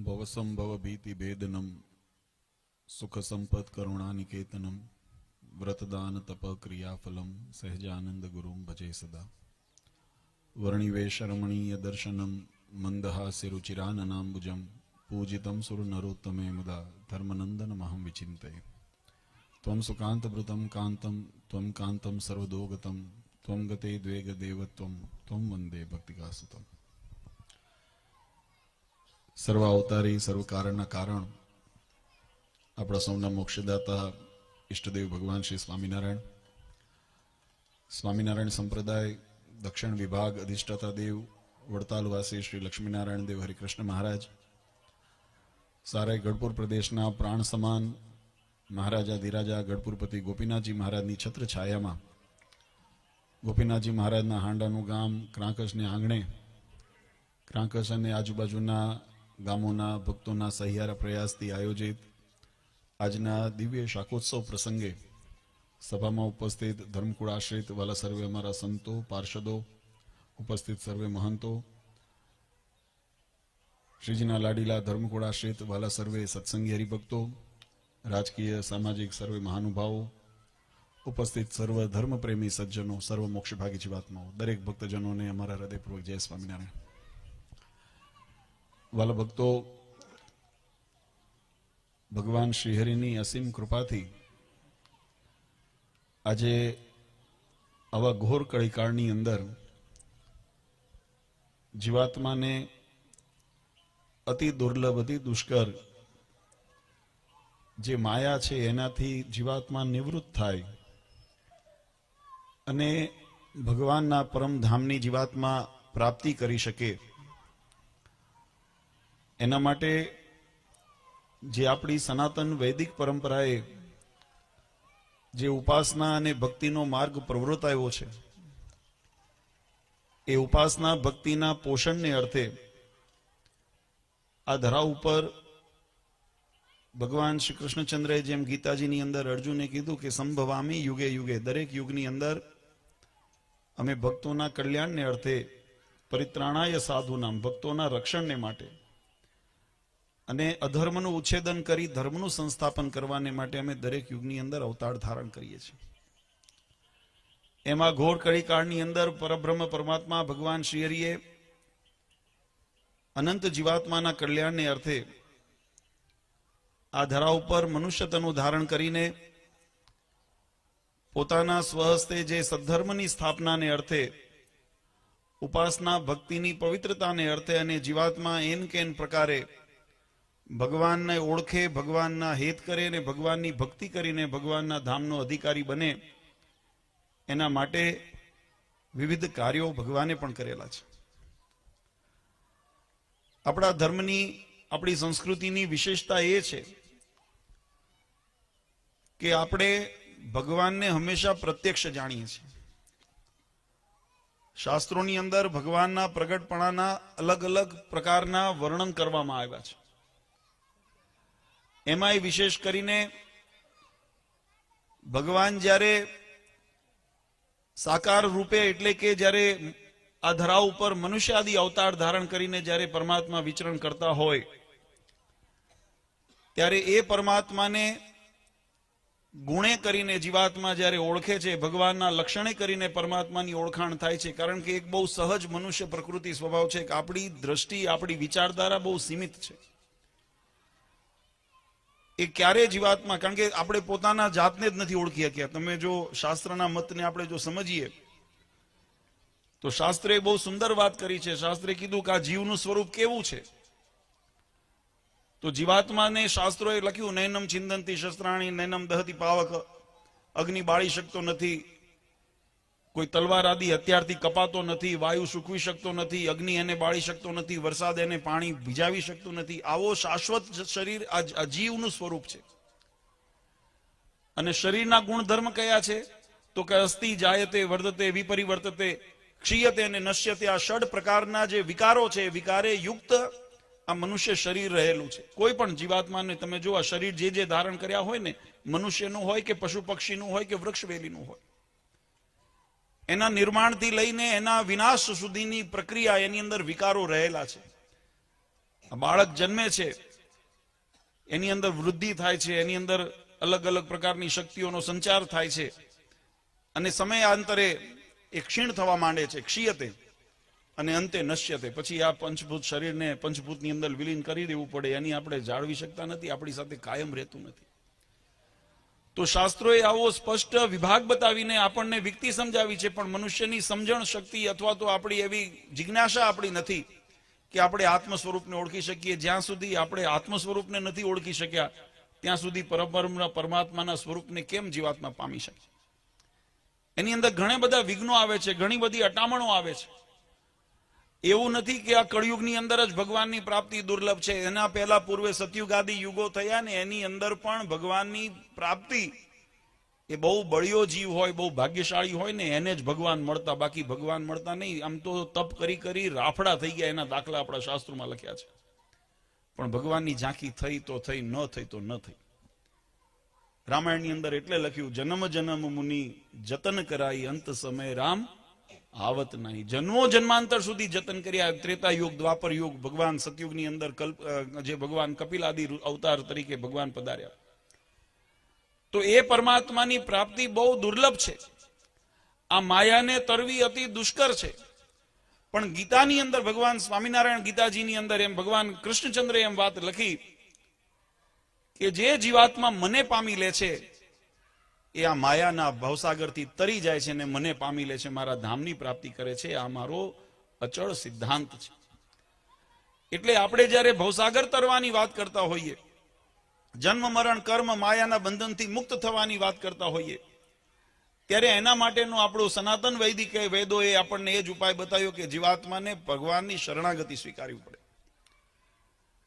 भवसंभव भीति भेदनम सुख संपत करुणानिकेतनम व्रतदान तप क्रियाफलम सहजानंद गुरुम भजे सदा वर्णिवेश रमणीय दर्शनम मंदहास्य रुचिराननाम्बुजम पूजितं सुर नरोत्तमे मुदा धर्मनंदन महं विचिंते त्वं सुकांतभृतं कांतं त्वं कांतं सर्वदोगतं त्वं गते द्वेग देवत्वं त्वं वंदे भक्तिकासुतम। सर्व अवतारी सर्व कारणना कारण अपना सौना मोक्षदाता इष्टदेव भगवान श्री स्वामीनारायण स्वामीनारायण संप्रदाय दक्षिण विभाग अधिष्ठाता देव वड़तालवासी श्री लक्ष्मीनारायण देव हरिकृष्ण महाराज सारे गढ़पुर प्रदेशना प्राण समान महाराजा धीराजा गढ़पुरपति गोपीनाथजी महाराज की छत्र छाया में गोपीनाथजी महाराज हांडानु गाम क्रांकस ने आंगणे क्रांकस ने आजूबाजूना गामोना भक्तों सहियारा प्रयास थी आयोजित आजना दिव्य शाकोत्सव प्रसंगे सभा में उपस्थित धर्मकुळ आश्रित वाला सर्वे अमारा संतो पार्षदों उपस्थित सर्वे महंतो श्रीजीना लाडीला धर्मकुळ आश्रित वाला सर्वे सत्संगी हरिभक्तों राजकीय सामाजिक सर्वे महानुभावों उपस्थित सर्व धर्म प्रेमी सज्जनों सर्व मोक्षभागी जीवात्माओं दरेक भक्तजनों ने अमारा हृदयपूर्वक जय स्वामीनारायण। वाला भक्तों भगवान श्रीहरिनी असीम कृपाथी આજે આવા ઘોર કળીકાળની અંદર જીવાત્માને અતિ દુર્લભ અતિ દુષ્કર જે માયા છે એનાથી જીવાત્મા નિવૃત્ત થાય અને ભગવાનના પરમધામની જીવાત્મા પ્રાપ્તિ કરી શકે એના માટે જે આપણી સનાતન વૈદિક પરંપરાએ જે ઉપાસના અને ભક્તિનો માર્ગ પ્રવર્તાયો છે એ ઉપાસના ભક્તિના પોષણને અર્થે આ ધરા ઉપર ભગવાન શ્રી કૃષ્ણચંદ્રએ જેમ ગીતાજીની અંદર અર્જુને કીધું કે સંભવામી યુગે યુગે દરેક યુગની અંદર અમે ભક્તોના કલ્યાણને અર્થે પરિત્રાણાય સાધુનામ ભક્તોના રક્ષણને માટે અને અધર્મનું ઉચ્છેદન કરી ધર્મનું સંસ્થાપન કરવાને માટે અમે દરેક યુગની અંદર અવતાર ધારણ કરીએ છીએ। એમાં ઘોર કળીકાળની અંદર પરબ્રહ્મ પરમાત્મા ભગવાન શ્રીહરિએ અનંત જીવાત્માના કલ્યાણને અર્થે આ ધરા ઉપર મનુષ્યતનું ધારણ કરીને પોતાના સ્વહસ્તે જે સદ્ધર્મની સ્થાપનાને અર્થે ઉપાસના ભક્તિની પવિત્રતાને અર્થે અને જીવાત્મા એન કેન પ્રકારે ભગવાનને ઓળખે ભગવાનના હેત કરે ને ભગવાનની ભક્તિ કરીને ભગવાનના ધામનો અધિકારી બને એના માટે વિવિધ કાર્યો ભગવાને પણ કરેલા છે। આપણા ધર્મની આપણી સંસ્કૃતિની વિશેષતા એ છે કે આપણે ભગવાનને હંમેશા પ્રત્યક્ષ જાણીએ છીએ। શાસ્ત્રોની અંદર ભગવાનના પ્રગટપણાના અલગ અલગ પ્રકારના વર્ણન કરવામાં આવ્યા છે। એમાં વિશેષ કરીને ભગવાન જ્યારે સાકાર રૂપે એટલે કે જ્યારે આ ધરા ઉપર મનુષ્ય આદિ અવતાર ધારણ કરીને જ્યારે પરમાત્મા વિચરણ કરતા હોય ત્યારે એ પરમાત્માને ગુણે કરીને જીવાત્મા જ્યારે ઓળખે છે ભગવાનના લક્ષણે કરીને પરમાત્માની ઓળખાણ થાય છે। કારણ કે એક બહુ સહજ મનુષ્ય પ્રકૃતિ સ્વભાવ છે કે આપણી દ્રષ્ટિ આપણી વિચારધારા બહુ સીમિત છે। એ ક્યારે જીવાત્મા કારણ કે આપણે પોતાના જાતને જ નથી ઓળખી શક્યા। તમે જો શાસ્ત્રના મતને આપણે જો સમજીએ તો શાસ્ત્રે બહુ સુંદર વાત કરી છે। શાસ્ત્રે કીધું કે આ જીવનું સ્વરૂપ કેવું છે તો જીવાત્માને શાસ્ત્રોએ લખ્યું નૈનમ ચિંદંતી શસ્ત્રાણી નૈનમ દહતી પાવક અગ્નિ બાળી શકતો નથી કોઈ તલવાર આદિ હથિયારથી કપાતો નથી વાયુ સૂકવી શકતો નથી અગ્નિ એને બાળી શકતો નથી વરસાદ એને પાણી ભીજાવી શકતો નથી। આવો શાશ્વત શરીર આ જીવનું સ્વરૂપ છે। અને શરીરના ગુણધર્મ કયા છે તો કે અસ્થિ જાયતે વર્ધતે વિપરિવર્તતે ક્ષીયતે અને નશ્યતે આ ષડ પ્રકારના જે વિકારો છે વિકારે યુક્ત આ મનુષ્ય શરીર રહેલું છે। કોઈ પણ જીવાત્માને તમે જો આ શરીર જે ધારણ કર્યા હોય ને મનુષ્યનું હોય કે પશુ પક્ષીનું હોય કે વૃક્ષ વેલીનું હોય એના નિર્માણથી લઈને એના વિનાશ સુધીની પ્રક્રિયા એની અંદર વિકારો રહેલા છે। આ બાળક જન્મે છે, એની અંદર વૃદ્ધિ થાય છે, એની અંદર અલગ અલગ પ્રકારની શક્તિઓનો સંચાર થાય છે, અને સમયાંતરે એ ક્ષીણ થવા માંડે છે, ક્ષીયતે, અને અંતે નશ્યતે. પછી આ પંચભૂત શરીરને પંચભૂતની અંદર વિલીન કરી દેવું પડે. એની આપણે જાળવી શકતા નથી, આપણી સાથે કાયમ રહેતું નથી. તો શાસ્ત્રોએ આવો સ્પષ્ટ વિભાગ બતાવીને આપણને વિકતિ સમજાવી છે, પણ મનુષ્યની સમજણ શક્તિ અથવા તો આપણી એવી જિજ્ઞાસા આપણી નથી કે આપણે આત્મ સ્વરૂપને ઓળખી શકીએ. જ્યાં સુધી આપણે આત્મ સ્વરૂપને નથી ઓળખી શક્યા ત્યાં સુધી પરબ્રહ્મના પરમાત્માના સ્વરૂપને કેમ જીવાત્મા પામી શકે? એની અંદર ઘણા બધા વિઘ્નો આવે છે, ઘણી બધી અટામણો આવે છે. એવું નથી કે આ કળયુગની અંદર જ ભગવાનની પ્રાપ્તિ દુર્લભ છે. એના પહેલા પૂર્વે સતયુગાદી યુગો થયા ને એની અંદર પણ ભગવાનની પ્રાપ્તિ એ બહુ બળિયો જીવ હોય, બહુ ભાગ્યશાળી હોય ને એને જ ભગવાન મળતા, બાકી ભગવાન મળતા નહીં. આમ તો તપ કરી કરી રાફડા થઈ ગયા, એના દાખલા આપણા શાસ્ત્રોમાં લખ્યા છે. પણ ભગવાનની ઝાંખી થઈ તો થઈ, ન થઈ તો ન થઈ. રામાયણની અંદર એટલે લખ્યું, જન્મ જન્મ મુનિ જતન કરાઈ, અંત સમય રામ આવત નહીં. જન્મો જન્માંતર સુધી જતન કર્યા. ત્રેતા યુગ, દ્વાપર યુગ, ભગવાન સતયુગની અંદર જે ભગવાન કપિલ આદિ અવતાર તરીકે ભગવાન પધાર્યા. તો એ પરમાત્માની પ્રાપ્તિ બહુ દુર્લભ છે. આ માયાને તરવી અતિ દુષ્કર છે. પણ ગીતાની અંદર ભગવાન સ્વામિનારાયણ ગીતાજીની અંદર એમ ભગવાન કૃષ્ણચંદ્રે એમ વાત લખી કે જે જીવાત્મા મને પામી લે છે એ આ માયાના ભવસાગરથી તરી જાય છે ને મને પામી લે છે, મારા ધામની પ્રાપ્તિ કરે છે. આ મારો અચળ સિદ્ધાંત છે. એટલે આપણે જ્યારે ભવસાગર તરવાની વાત કરતા હોઈએ, જન્મ મરણ કર્મ માયાના બંધનથી મુક્ત થવાની વાત કરતા હોઈએ, ત્યારે એના માટેનો આપણો સનાતન વૈદિક વેદોએ આપણને એ જ ઉપાય બતાવ્યો કે જીવાત્માને ભગવાનની શરણાગતિ સ્વીકારવી પડે.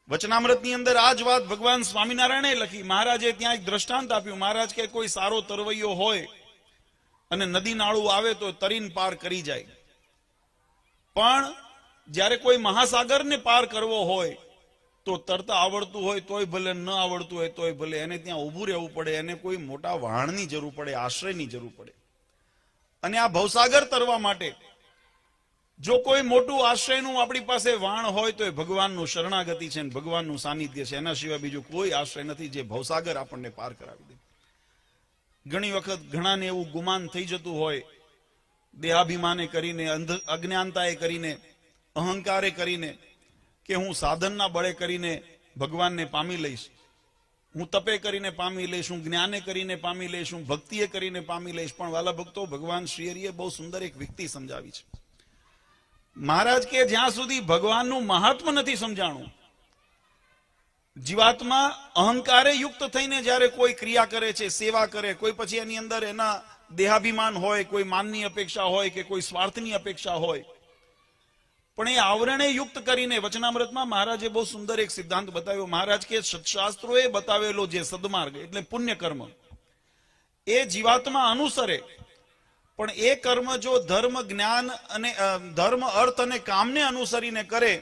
વચનામૃતની અંદર આ જ વાત ભગવાન સ્વામિનારાયણે લખી. મહારાજે ત્યાં એક દ્રષ્ટાંત આપ્યું. મહારાજ કે કોઈ સારો તરવૈયો હોય અને નદી નાળું આવે તો તરીને પાર કરી જાય, પણ જ્યારે કોઈ મહાસાગરને પાર કરવો હોય તો તરતા આવડતું હોય તોય ભલે, ન આવડતું હોય તોય ભલે, એને ત્યાં ઊભું રહેવું પડે. એને કોઈ મોટા વહાણની જરૂર પડે, આશ્રયની જરૂર પડે. અને આ ભવસાગર તરવા માટે જો કોઈ મોટું આશ્રયનું આપણી પાસે વાણ હોય તો એ ભગવાનનું શરણાગતિ છે, ભગવાનનું સાનિધ્ય છે. એના સિવાય બીજું કોઈ આશ્રય નથી જે ભવસાગર આપણને પાર કરાવી દે. ઘણી વખત ઘણાને એવું ગુમાન થઈ જતું હોય, દેહાભિમાને કરીને, અજ્ઞાનતાએ કરીને, અહંકારે કરીને, કે હું સાધનના બળે કરીને ભગવાનને પામી લઈશ, હું તપે કરીને પામી લઈશ, હું જ્ઞાને કરીને પામી લઈશ, હું ભક્તિએ કરીને પામી લઈશ. પણ વાલા ભક્તો, ભગવાન શ્રી હરિએ બહુ સુંદર એક વિકતિ સમજાવી છે. મહારાજ કે જ્યાં સુધી ભગવાનનું મહાત્મ નથી સમજાણું, જીવાત્મા અહંકારે યુક્ત થઈને જ્યારે કોઈ ક્રિયા કરે છે, સેવા કરે, કોઈ પછી એની અંદર એના દેહાભિમાન હોય, કોઈ માનની અપેક્ષા હોય કે કોઈ સ્વાર્થની અપેક્ષા હોય, પણ એ આવરણે યુક્ત કરીને વચનામૃતમાં મહારાજે બહુ સુંદર એક સિદ્ધાંત બતાવ્યો. મહારાજ કે સત્શાસ્ત્રોએ બતાવેલો જે સદમાર્ગ એટલે પુણ્ય કર્મ એ જીવાત્મા અનુસરે, પણ એ કર્મ જો ધર્મ જ્ઞાન અને ધર્મ અર્થ અને કામને અનુસરીને કરે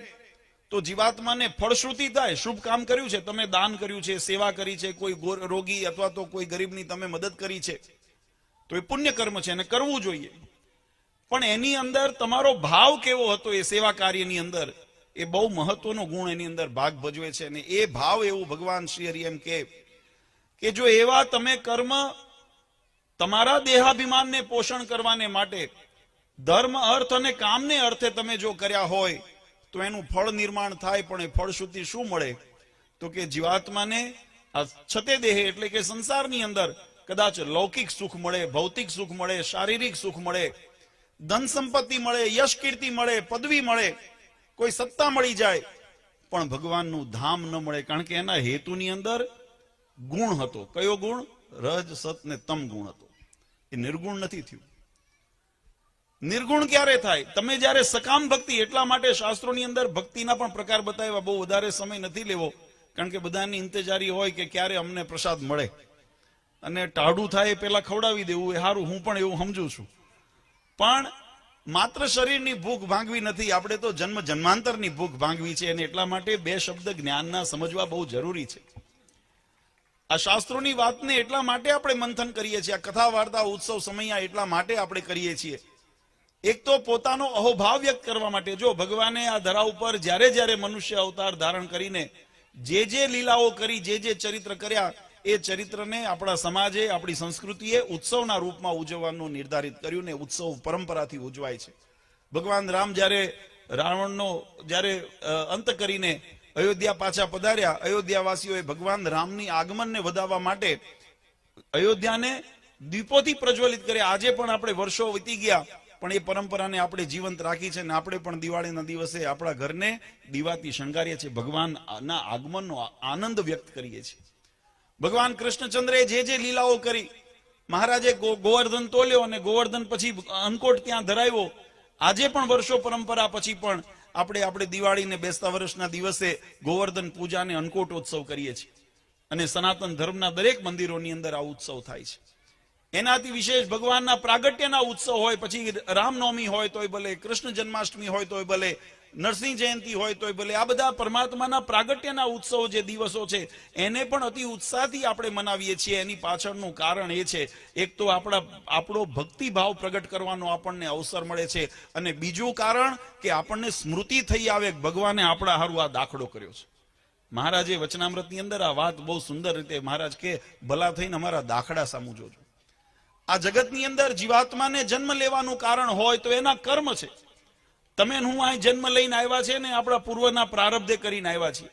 તો જીવાત્માને ફળશ્રુતિ થાય. શુભ કામ કર્યું છે, તમે દાન કર્યું છે, સેવા કરી છે, કોઈ રોગી અથવા તો કોઈ ગરીબની તમે મદદ કરી છે, તો એ પુણ્ય કર્મ છે અને કરવું જોઈએ. પણ એની અંદર તમારો ભાવ કેવો હતો એ સેવા કાર્યની અંદર, એ બહુ મહત્વનો ગુણ એની અંદર ભાગ ભજવે છે. અને એ ભાવ એવું ભગવાન શ્રી હરિ એમ કે જો એવા તમે કર્મ તમારા દેહાભિમાનને પોષણ કરવાને માટે ધર્મ અર્થ અને કામને અર્થે તમે જો કર્યા હોય તો એનું ફળ નિર્માણ થાય. પણ એ ફળશ્રુતિ શું મળે? તો કે જીવાત્માને આ છતે દેહે એટલે કે સંસારની અંદર કદાચ લૌકિક સુખ મળે, ભૌતિક સુખ મળે, શારીરિક સુખ મળે, ધન સંપત્તિ મળે, યશ કીર્તિ મળે, પદવી મળે, કોઈ સત્તા મળી જાય, પણ ભગવાનનું ધામ ન મળે. કારણ કે એના હેતુની અંદર ગુણ હતો. કયો ગુણ? રજ, સત ને તમ ગુણ હતો. એ નિર્ગુણ નથી થયું. નિર્ગુણ ક્યારે થાય? તમે જ્યારે સકામ ભક્તિ, એટલા માટે શાસ્ત્રોની અંદર ભક્તિના પણ પ્રકાર બતાવ્યા. બહુ વધારે સમય નથી લેવો, કારણ કે બધાની ઇંતજારી હોય કે ક્યારે અમને પ્રસાદ મળે, અને ટાઢું થાય એ પેલા ખવડાવી દેવું એ સારું. હું પણ એવું સમજુ છું. પણ માત્ર શરીરની ભૂખ ભાંગવી નથી, આપણે તો જન્મ જન્માંતરની ભૂખ ભાંગવી છે. અને એટલા માટે બે શબ્દ જ્ઞાનના સમજવા બહુ જરૂરી છે. આ શાસ્ત્રોની વાતને એટલા માટે આપણે મંથન કરીએ છીએ, આ કથા વાર્તા ઉત્સવ સમયા એટલા માટે આપણે કરીએ છીએ એક તો પોતાનો અહોભાવ વ્યક્ત કરવા માટે. જો ભગવાને આ ધરા ઉપર જ્યારે જ્યારે મનુષ્ય અવતાર ધારણ કરીને જે લીલાઓ કરી, જે ચરિત્ર કર્યા, એ ચરિત્રને આપણા સમાજે, આપણી સંસ્કૃતિએ ઉત્સવના રૂપમાં ઉજવવાનું નિર્ધારિત કર્યું ને ઉત્સવ પરંપરાથી ઉજવાય છે. ભગવાન રામ જ્યારે રાવણનો જ્યારે અંત કરીને અયોધ્યા પાછા પધાર્યા, અયોધ્યાવાસીઓએ ભગવાન રામની આગમનને વધાવવા માટે અયોધ્યાને દીપોથી પ્રજ્વલિત કર્યા. આજે પણ આપણે વર્ષો વીતી ગયા પણ એ પરંપરાને આપણે જીવંત રાખી છે અને આપણે પણ દિવાળીના દિવસે આપણા ઘરને દીવાથી શણગારીએ છીએ, ભગવાનના આગમનનો આનંદ વ્યક્ત કરીએ છીએ. ભગવાન કૃષ્ણચંદ્રે જે લીલાઓ કરી, મહારાજે ગોવર્ધન તોલ્યો અને ગોવર્ધન પછી અન્નકોટ ત્યાં ધરાવ્યો. આજે પણ વર્ષો પરંપરા પછી પણ આપણે દિવાળીને બેસતા વર્ષના દિવસે ગોવર્ધન પૂજાને અન્નકોટોત્સવ કરીએ છીએ અને સનાતન ધર્મના દરેક મંદિરોની અંદર આ ઉત્સવ થાય છે. એનાથી વિશેષ ભગવાનના પ્રાગટ્યના ઉત્સવ હોય, પછી રામનવમી હોય તોય ભલે, કૃષ્ણ જન્માષ્ટમી હોય તોય ભલે, નરસિંહ જયંતિ હોય તોય ભલે, આ બધા પરમાત્માના પ્રાગટ્યના ઉત્સવો જે દિવસો છે એને પણ અતિ ઉત્સાહથી આપણે મનાવીએ છીએ. એની પાછળનું કારણ એ છે, એક તો આપણો ભક્તિભાવ પ્રગટ કરવાનો આપણને અવસર મળે છે અને બીજું કારણ કે આપણને સ્મૃતિ થઈ આવે ભગવાને આપણા હારું આ દાખલો કર્યો છે. મહારાજે વચનામૃતની અંદર આ વાત બહુ સુંદર રીતે મહારાજ કે ભલા થઈને અમારા દાખલા સામું જોજો. આ જગતની અંદર જીવાત્માને જન્મ લેવાનું કારણ હોય તો એના કર્મ છે. તમે હું અહીં જન્મ લઈને આવ્યા છે ને આપણા પૂર્વના પ્રારબ્ધે કરીને આવ્યા છીએ,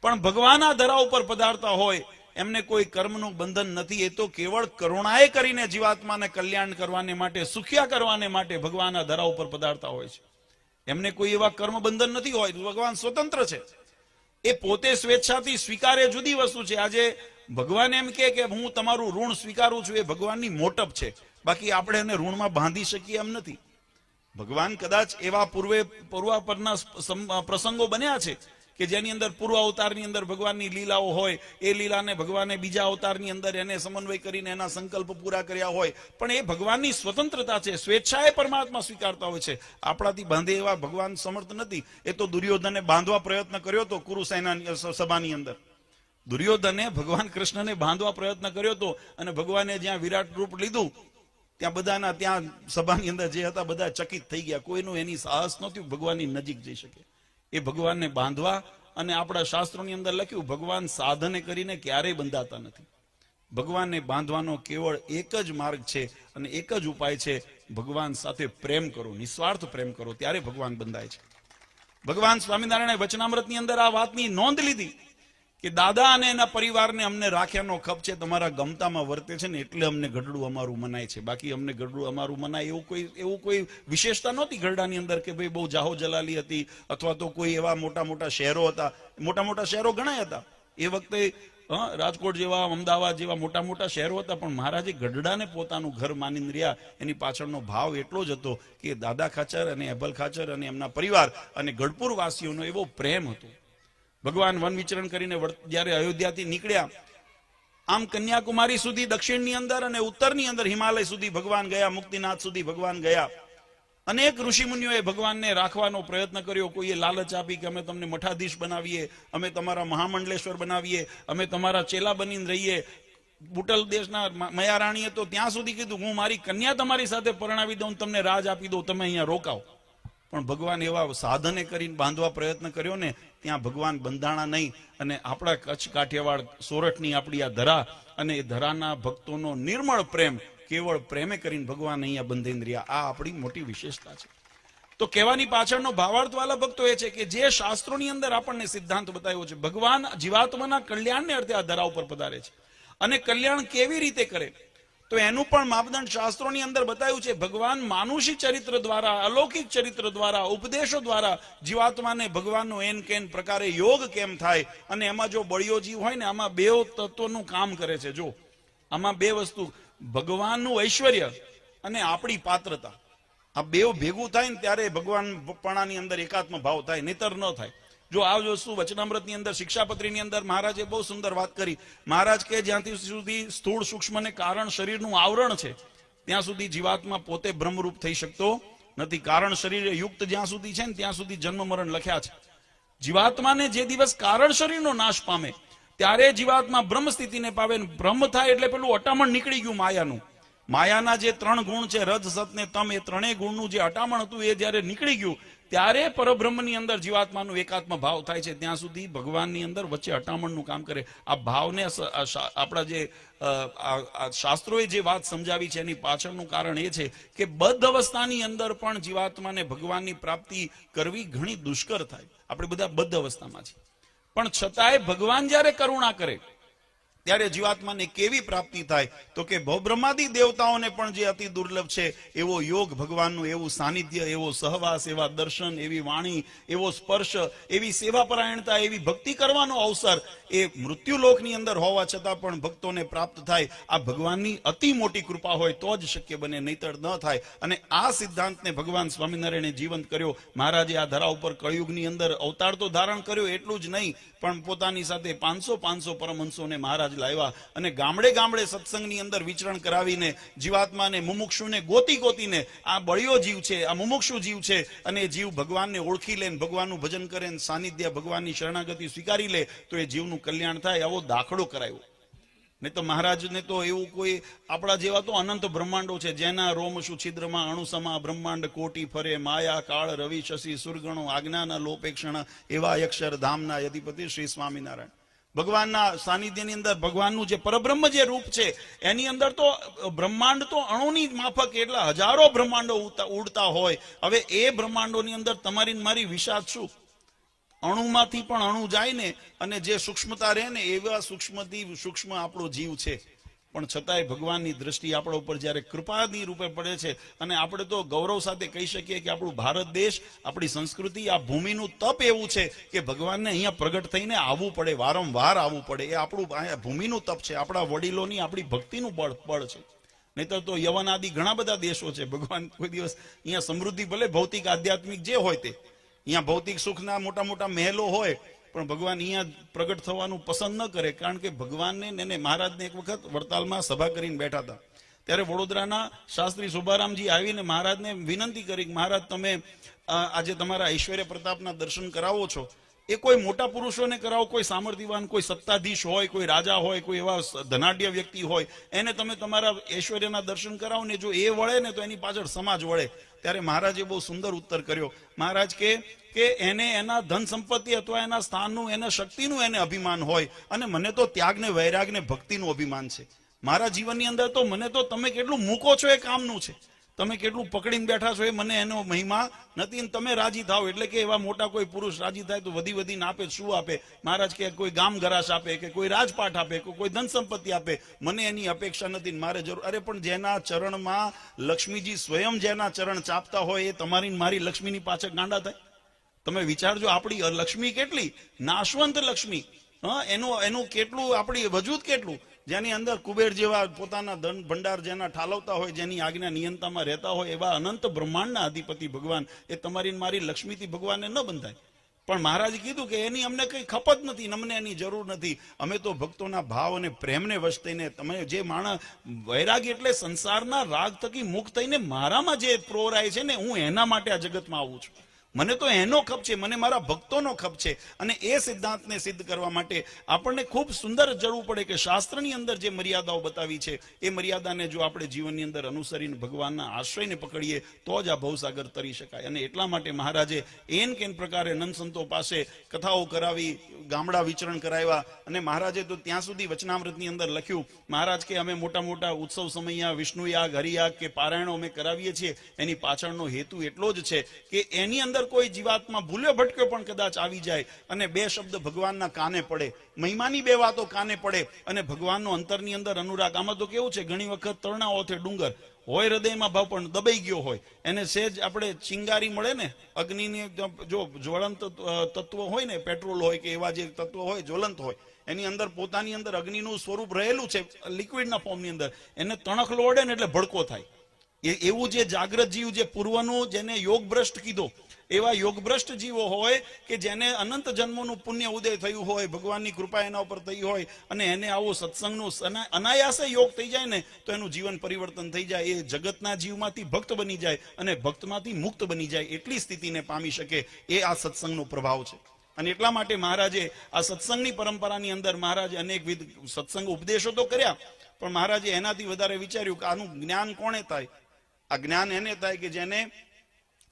પણ ભગવાન આ ધરા ઉપર પધારતા હોય એમને કોઈ કર્મનું બંધન નથી. એ તો કેવળ કરુણાએ કરીને જીવાત્માને કલ્યાણ કરવાને માટે, સુખિયા કરવાને માટે ભગવાન આ ધરા ઉપર પધારતા હોય છે. એમને કોઈ એવા કર્મ બંધન નથી હોય. ભગવાન સ્વતંત્ર છે, એ પોતે સ્વેચ્છાથી સ્વીકારે જુદી વસ્તુ છે. આજે ભગવાન એમ કે હું તમારું ઋણ સ્વીકારું છું, એ ભગવાનની મોટપ છે. બાકી આપણે એને ઋણમાં બાંધી શકીએ એમ નથી. ભગવાન કદાચ એવા પૂર્વાપરના પ્રસંગો બન્યા છે કે જેની અંદર પૂર્વ અવતારની અંદર ભગવાનની લીલાઓ હોય, એ લીલાને ભગવાને બીજા અવતારની અંદર એને સમન્વય કરીને એના સંકલ્પ પૂરા કર્યા હોય, પણ એ ભગવાનની સ્વતંત્રતા છે. સ્વેચ્છાએ પરમાત્મા સ્વીકારતા હોય છે. આપણાથી બાંધે એવા ભગવાન સમર્થ નથી. એ તો દુર્યોધને બાંધવા પ્રયત્ન કર્યો હતો કુરુસેના સભાની અંદર. દુર્યોધને ભગવાન કૃષ્ણને બાંધવા પ્રયત્ન કર્યો હતો અને ભગવાને જ્યાં વિરાટ રૂપ લીધું ત્યાં સભાની અંદર જે હતા બધા ચકિત થઈ ગયા. કોઈનું એની સાહસ નહોતું ભગવાનની નજીક જઈ શકે. એ ભગવાનને બાંધવા, અને આપણા શાસ્ત્રોની અંદર લખ્યું ભગવાન સાધને કરીને ક્યારેય બંધાતા નથી. ભગવાનને બાંધવાનો કેવળ એક જ માર્ગ છે અને એક જ ઉપાય છે, ભગવાન સાથે પ્રેમ કરો, નિસ્વાર્થ પ્રેમ કરો, ત્યારે ભગવાન બંધાય છે. ભગવાન સ્વામિનારાયણે વચનામૃતની અંદર આ વાતની નોંધ લીધી કે દાદા અને એના પરિવારને અમને રાખ્યાનો ખપ છે, તમારા ગમતામાં વર્તે છે ને એટલે અમને ગઢડું અમારું મનાય છે. બાકી અમને ગઢડું અમારું મનાય એવું કોઈ વિશેષતા નહોતી ગઢડાની અંદર કે ભાઈ બહુ જાહો જલાલી હતી અથવા તો કોઈ એવા મોટા શહેરો હતા. મોટા શહેરો ઘણા હતા એ વખતે, રાજકોટ જેવા, અમદાવાદ જેવા મોટા શહેરો હતા, પણ મહારાજે ગઢડાને પોતાનું ઘર માનીને રહ્યા. એની પાછળનો ભાવ એટલો જ હતો કે દાદા ખાચર અને એબલ ખાચર અને એમના પરિવાર અને ગઢપુર વાસીઓનો એવો પ્રેમ હતો. ભગવાન વન વિચરણ કરીને જયારે અયોધ્યાથી નીકળ્યા, આમ કન્યાકુમારી સુધી દક્ષિણની અંદર અને ઉત્તરની અંદર હિમાલય સુધી ભગવાન ગયા, મુક્તિનાથ સુધી ભગવાન ગયા. અનેક ઋષિમુનિઓએ ભગવાનને રાખવાનો પ્રયત્ન કર્યો. કોઈએ લાલચ આપી કે અમે તમને મઠાધીશ બનાવીએ, અમે તમારા મહામંડલેશ્વર બનાવીએ, અમે તમારા ચેલા બનીને રહીએ. બુટલ દેશના મયારાણીએ તો ત્યાં સુધી કીધું હું મારી કન્યા તમારી સાથે પરણાવી દઉં, તમને રાજ આપી દઉં, તમે અહીંયા રોકાઓ. પણ ભગવાન એવા સાધને કરીને બાંધવા પ્રયત્ન કર્યો ને ત્યાં ભગવાન બંધાણા નહીં. અને આપણા કચ્છ કાઠિયાવાડ સોરઠની આપણી આ ધરા અને એ ધરાના ભક્તોનો નિર્મળ પ્રેમ, કેવળ પ્રેમે કરીને ભગવાન અહીંયા બંધાઈને રહ્યા. આ આપણી મોટી વિશેષતા છે. તો કહેવાની પાછળનો ભાવાર્થ વાળા ભક્તો એ છે કે જે શાસ્ત્રોની અંદર આપણને સિદ્ધાંત બતાવ્યો છે, ભગવાન જીવાત્માના કલ્યાણને અર્થે આ ધરા ઉપર પધારે છે. અને કલ્યાણ કેવી રીતે કરે તો એનું પણ માપદંડ શાસ્ત્રોની અંદર બતાવ્યું છે. ભગવાન માનુષી ચરિત્ર દ્વારા, અલૌકિક ચરિત્ર દ્વારા, ઉપદેશો દ્વારા જીવાત્માને ભગવાનનો એન કેન પ્રકારે યોગ કેમ થાય. અને એમાં જો બળિયો જીવ હોય ને, આમાં બે તત્વોનું કામ કરે છે. જો આમાં બે વસ્તુ, ભગવાનનું ઐશ્વર્ય અને આપણી પાત્રતા, આ બે ભેગું થાય ને ત્યારે ભગવાન પણાની અંદર એકાત્મ ભાવ થાય, નહીતર ન થાય. જો આ વસ્તુ વચનામૃતની અંદર, શિક્ષાપત્રીની અંદર મહારાજે બહુ સુંદર વાત કરી. મહારાજ કે જ્યાંથી સુધી સ્થૂળ સૂક્ષ્મ ને કારણ શરીરનું આવરણ છે ત્યાં સુધી જીવાત્મા પોતે બ્રહ્મરૂપ થઈ શકતો નથી. કારણ શરીર યુક્ત જ્યાં સુધી છે ને ત્યાં સુધી જન્મ મરણ લખ્યા છે. જીવાત્માને જે દિવસ કારણ શરીરનો નાશ પામે ત્યારે જીવાત્મા બ્રહ્મ સ્થિતિને પાવે. બ્રહ્મ થાય એટલે પેલું અટામણ નીકળી ગયું માયાનું. માયાના જે 3 ગુણ છે, રજ સત ને તમ, એ ત્રણેય ગુણનું જે અટામણ હતું એ જ્યારે નીકળી ગયું ત્યારે પરબ્રહ્મની અંદર જીવાત્માનો એકાત્મ ભાવ થાય છે. ત્યાં સુધી ભગવાનની અંદર વચ્ચે અટામણનું કામ કરે. આ ભાવને આપણા જે શાસ્ત્રોએ જે વાત સમજાવી છે એની પાછળનું કારણ એ છે કે બદ્ધ અવસ્થાની અંદર પણ જીવાત્માને ભગવાનની પ્રાપ્તિ કરવી ઘણી દુષ્કર થાય. આપણે બધા બદ્ધ અવસ્થામાં છીએ, પણ છતાંય ભગવાન જ્યારે કરુણા કરે ત્યારે જીવાત્માને કેવી પ્રાપ્તિ થાય તો કે ભવબ્રહ્માદિ દેવતાઓને પણ જે અતિ દુર્લભ છે એવો યોગ ભગવાનનું, એવું સાનિધ્ય, એવો સહવાસ, એવા દર્શન, એવી વાણી, એવો સ્પર્શ, એવી સેવાપરાયણતા, એવી ભક્તિ કરવાનો અવસર એ મૃત્યુલોકની અંદર હોવા છતાં પણ ભક્તોને પ્રાપ્ત થાય. આ ભગવાનની અતિ મોટી કૃપા હોય તો જ શક્ય બને, નહીતર ન થાય. અને આ સિદ્ધાંતને ભગવાન સ્વામિનારાયણે જીવંત કર્યો. મહારાજે આ ધરા ઉપર કળિયુગની અંદર અવતાર તો ધારણ કર્યો, એટલું જ નહીં પણ પોતાની સાથે 500 પરમહંસોને મહારાજ લાવ્યા અને ગામડે ગામડે સત્સંગની અંદર વિચરણ કરાવીને જીવાત્માને, મુમુક્ષુને ગોતીને આ બળિયો જીવ છે, આ મુમુક્ષુ જીવ છે, અને એ જીવ ભગવાનને ઓળખી લે, ભગવાનનું ભજન કરે, સાનિધ્ય, ભગવાનની શરણાગતિ સ્વીકારી લે તો એ જીવનું કલ્યાણ થાય. આવો દાખલો કરાયો. નહીં તો મહારાજને તો એવું કોઈ, આપણા જેવા તો અનંત બ્રહ્માંડો છે, જેના રોમશુ છિદ્રમાં અણુસમા બ્રહ્માંડ કોટી ફરે, માયા કાળ રવિ શશી સુરગણો, આજ્ઞાના લોપેક્ષણ, એવા અક્ષર ધામના અધિપતિ શ્રી સ્વામિનારાયણ. ભગવાનના સાનિધ્યની અંદર ભગવાનનું જે પરબ્રહ્મ જે રૂપ છે એની અંદર તો બ્રહ્માંડ તો અણુની માફક એટલા હજારો બ્રહ્માંડો ઉડતા હોય. હવે એ બ્રહ્માંડોની અંદર તમારી મારી વિષાદ શું? અણુમાંથી પણ અણુ જાય ને, અને જે સૂક્ષ્મતા રહે ને એવા સૂક્ષ્મથી સૂક્ષ્મ આપણો જીવ છે. પણ છતાંય ભગવાનની દ્રષ્ટિ આપણા ઉપર જ્યારે કૃપાની રૂપે પડે છે, અને આપણે તો ગૌરવ સાથે કહી શકીએ કે આપણું ભારત દેશ, આપણી સંસ્કૃતિ, આ ભૂમિનું તપ એવું છે કે ભગવાનને અહીંયા પ્રગટ થઈને આવવું પડે, વારંવાર આવવું પડે. એ આપણું ભૂમિનું તપ છે, આપણા વડીલોની આપણી ભક્તિનું બળ છે. નહીતર તો યવન આદિ ઘણા બધા દેશો છે. ભગવાન કોઈ દિવસ અહીંયા સમૃદ્ધિ ભલે ભૌતિક આધ્યાત્મિક જે હોય તે, અહીંયા ભૌતિક સુખના મોટા મોટા મહેલો હોય, પણ ભગવાન અહીંયા પ્રગટ થવાનું પસંદ ન કરે. કારણ કે ભગવાનને મહારાજને એક વખત વડતાલમાં સભા કરીને બેઠા હતા, ત્યારે વડોદરાના શાસ્ત્રી સુભારામજી આવીને મહારાજને વિનંતી કરી કે મહારાજ, તમે આજે તમારા ઐશ્વર્ય પ્રતાપના દર્શન કરાવો છો, એ કોઈ મોટા પુરુષોને કરાવો, કોઈ સામર્થ્યવાન, કોઈ સત્તાધીશ હોય, કોઈ રાજા હોય, કોઈ એવા ધનાઢ્ય વ્યક્તિ હોય, એને તમે તમારા ઐશ્વર્યના દર્શન કરાવો ને જો એ વળે ને તો એની પાછળ સમાજ વળે. ત્યારે મહારાજે બહુ સુંદર ઉત્તર કર્યો. મહારાજ કે એને એના ધન સંપત્તિ અથવા એના સ્થાનનું, એના શક્તિનું એને અભિમાન હોય, અને મને તો ત્યાગને, વૈરાગને, ભક્તિનું અભિમાન છે. મારા જીવનની અંદર તો મને તો તમે કેટલું મૂકો છો એ કામનું છે, તમે કેટલું પકડીને બેઠા છો એ મને એનો મહિમા નથી. અને તમે રાજી થાવ એટલે કે એવા મોટા કોઈ પુરુષ રાજી થાય તો વધી વધીને આપે, શું આપે? મહારાજ કે કોઈ ગામ ગરાશ આપે, કે કોઈ રાજપાઠ આપે, કે કોઈ ધન સંપત્તિ આપે, મને એની અપેક્ષા નથી, મારે જરૂર. અરે પણ જેના ચરણમાં લક્ષ્મીજી સ્વયં જેના ચરણ ચાપતા હોય એ તમારી મારી લક્ષ્મીની પાછળ ગાંડા થાય? તમે વિચારજો, આપણી લક્ષ્મી કેટલી નાશવંત લક્ષ્મી, એનું કેટલું, આપણી વજૂદ કેટલું, જેની અંદર કુબેર જેવા પોતાના ધન ભંડાર જેના ઠાલવતા હોય, જેની આજ્ઞા નિયંતામાં રહેતા હોય, એવા અનંત બ્રહ્માંડના અધિપતિ ભગવાન, એ તમારી મારી લક્ષ્મીથી ભગવાનને ન બંધાય. પણ મહારાજે કીધું કે એની અમને કઈ ખપત નથી, અમને એની જરૂર નથી. અમે તો ભક્તોના ભાવ અને પ્રેમને વશ થઈને, તમે જે માણસ વૈરાગી એટલે સંસારના રાગ થકી મુક્ત થઈને મારામાં જે પ્રોરાય છે ને, હું એના માટે આ જગતમાં આવું છું. મને તો એનો ખપ છે, મને મારા ભક્તોનો ખપ છે. અને એ સિદ્ધાંતને સિદ્ધ કરવા માટે આપણને ખૂબ સુંદર જરૂર પડે કે શાસ્ત્રની અંદર જે મર્યાદાઓ બતાવી છે એ મર્યાદાને જો આપણે જીવનની અંદર અનુસરીને ભગવાનના આશ્રયને પકડીએ તો જ આ ભવસાગર તરી શકાય. અને એટલા માટે મહારાજે એન કેન પ્રકારે નંદ સંતો પાસે કથાઓ કરાવી, ગામડા વિચરણ કરાવ્યા. અને મહારાજે તો ત્યાં સુધી વચનામૃતની અંદર લખ્યું, મહારાજ કે અમે મોટા મોટા ઉત્સવ સમયમાં વિષ્ણુયાગ, હરિયાગ કે પારાયણો અમે કરાવીએ છીએ, એની પાછળનો હેતુ એટલો જ છે કે એની અંદર કોઈ જીવાત્મા ભૂલ્યો ભટક્યો પણ કદાચ આવી જાય અને બે શબ્દ ભગવાનના કાને પડે, મહિમાની બે વાતો કાને પડે, અને ભગવાનનો અંતરની અંદર અનુરાગ. આમાં તો કેવું છે, ઘણી વખત તરણાઓ છે, ડુંગર હોય હૃદયમાં ભાવ પણ દબાઈ ગયો હોય, એને સેજ આપણે ચિંગારી મળે ને, અગ્નિની જો જ્વલંત તત્વ હોય ને, પેટ્રોલ હોય કે એવા જે તત્વો હોય જ્વલંત હોય, એની અંદર પોતાની અંદર અગ્નિનું સ્વરૂપ રહેલું છે લિક્વિડના ફોર્મની અંદર, એને તણખલો અડે ને એટલે ભડકો થાય. એવું જે જાગ્રત જીવ, જે પૂર્વનું જેને યોગ ભ્રષ્ટ કીધો, એવા યોગભ્રષ્ટ જીવો હોય કે જેને અનંત જન્મોનું પુણ્ય ઉદય થયું હોય, ભગવાનની કૃપા એના ઉપર થઈ હોય, અને એને આવો સત્સંગનું અનાયાસે યોગ થઈ જાય ને તો એનું જીવન પરિવર્તન થઈ જાય. એ જગતના જીવમાંથી ભક્ત બની જાય અને ભક્તમાંથી મુક્ત બની જાય, એટલી સ્થિતિને પામી શકે. એ આ સત્સંગનો પ્રભાવ છે. અને એટલા માટે મહારાજે આ સત્સંગની પરંપરાની અંદર મહારાજે અનેકવિધ સત્સંગ ઉપદેશો તો કર્યા, પણ મહારાજે એનાથી વધારે વિચાર્યું કે આનું જ્ઞાન કોને થાય? આ જ્ઞાન એને થાય કે જેને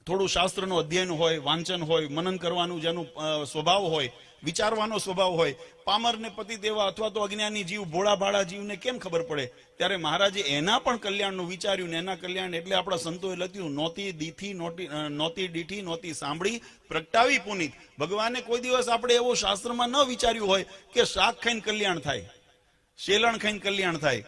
થોડું શાસ્ત્રનું અધ્યયન હોય, વાંચન હોય, મનન કરવાનું જેનું સ્વભાવ હોય, વિચારવાનો સ્વભાવ હોય. પામરને પતિ દેવા અથવા તો અજ્ઞાની જીવ, ભોળા ભાળા જીવને કેમ ખબર પડે? ત્યારે મહારાજે એના પણ કલ્યાણનું વિચાર્યું ને એના કલ્યાણ એટલે આપણા સંતોએ લખ્યું, નોતી દીઠી નોતી દીઠી નોતી સાંભળી પ્રગટાવી પુનિત. ભગવાને કોઈ દિવસ આપણે એવો શાસ્ત્રમાં ન વિચાર્યું હોય કે શાક ખાઈને કલ્યાણ થાય, શેલણ ખાઈને કલ્યાણ થાય,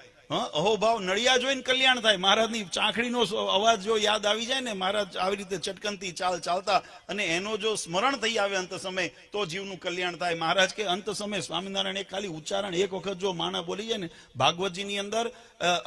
અહોભાવ નળિયા જોઈને કલ્યાણ થાય. મહારાજની ચાંખડીનો અવાજ જો યાદ આવી જાય ને, મહારાજ આવી રીતે ચટકનથી ચાલતા અને એનો જો સ્મરણ થઈ આવે અંત સમય, તો જીવનું કલ્યાણ થાય. મહારાજ કે અંત સમય સ્વામિનારાયણ એક ખાલી ઉચ્ચારણ એક વખત જો માણા બોલી જાય ને, ભાગવતજીની અંદર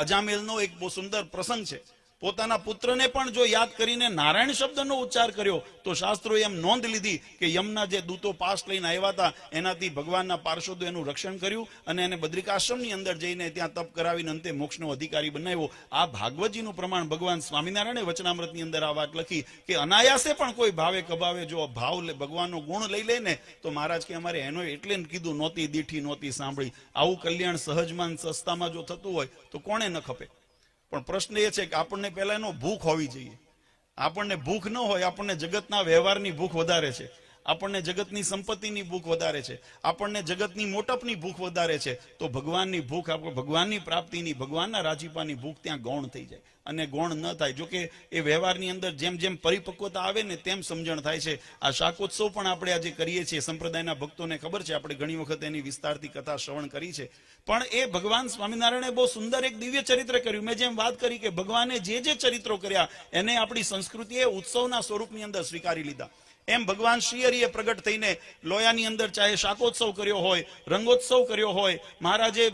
અજામેલનો એક બહુ સુંદર પ્રસંગ છે. પોતાના પુત્રને પણ જો યાદ કરીને નારાયણ શબ્દનો ઉચ્ચાર કર્યો તો શાસ્ત્રોએ એમ નોંધ લીધી કે યમના જે દૂતો પાસ લઈને આવ્યા હતા એનાથી ભગવાનના પાર્ષદો એનું રક્ષણ કર્યું અને એને બદ્રિકાશ્રમની અંદર જઈને ત્યાં તપ કરાવીને અંતે મોક્ષનો અધિકારી બનાવ્યો. આ ભાગવતજીનું પ્રમાણ ભગવાન સ્વામિનારાયણે વચનામૃતની અંદર આ વાત લખી કે અનાયાસે પણ કોઈ ભાવે કભાવે જો ભાવ ભગવાનનો ગુણ લઈ લે ને, તો મહારાજ કે અમારે એનો એટલે કીધું નોતી દીઠી નોતી સાંભળી. આવું કલ્યાણ સહજમાં સસ્તામાં જો થતું હોય તો કોણે ન ખપે? પણ પ્રશ્ન એ છે કે આપણને પહેલા એનો ભૂખ હોવી જોઈએ. આપણને ભૂખ ન હોય, આપણને જગતના વ્યવહારની ભૂખ વધારે છે, આપણને જગતની સંપત્તિની ભૂખ વધારે છે, આપણને જગતની મોટપની ભૂખ વધારે છે, તો ભગવાનની ભૂખ, આપણે ભગવાનની પ્રાપ્તિની, ભગવાનના રાજીપાની ભૂખ ત્યાં ગૌણ થઈ જાય અને ગૌણ ન થાય. જોકે એ વ્યવહારની અંદર જેમ જેમ પરિપક્વતા આવે ને તેમ સમજણ થાય છે. આ શાકોત્સવ પણ આપણે આજે કરીએ છીએ, સંપ્રદાયના ભક્તોને ખબર છે, આપણે ઘણી વખત એની વિસ્તારથી કથા શ્રવણ કરી છે. પણ એ ભગવાન સ્વામિનારાયણે બહુ સુંદર એક દિવ્ય ચરિત્ર કર્યું. મેં જેમ વાત કરી કે ભગવાને જે જે ચરિત્રો કર્યા એને આપણી સંસ્કૃતિએ ઉત્સવના સ્વરૂપની અંદર સ્વીકારી લીધા. એમ ભગવાન શ્રીહરિએ પ્રગટ થઈને લોયાની અંદર ચાહે શાકોત્સવ કર્યો હોય, રંગોત્સવ કર્યો હોય, મહારાજે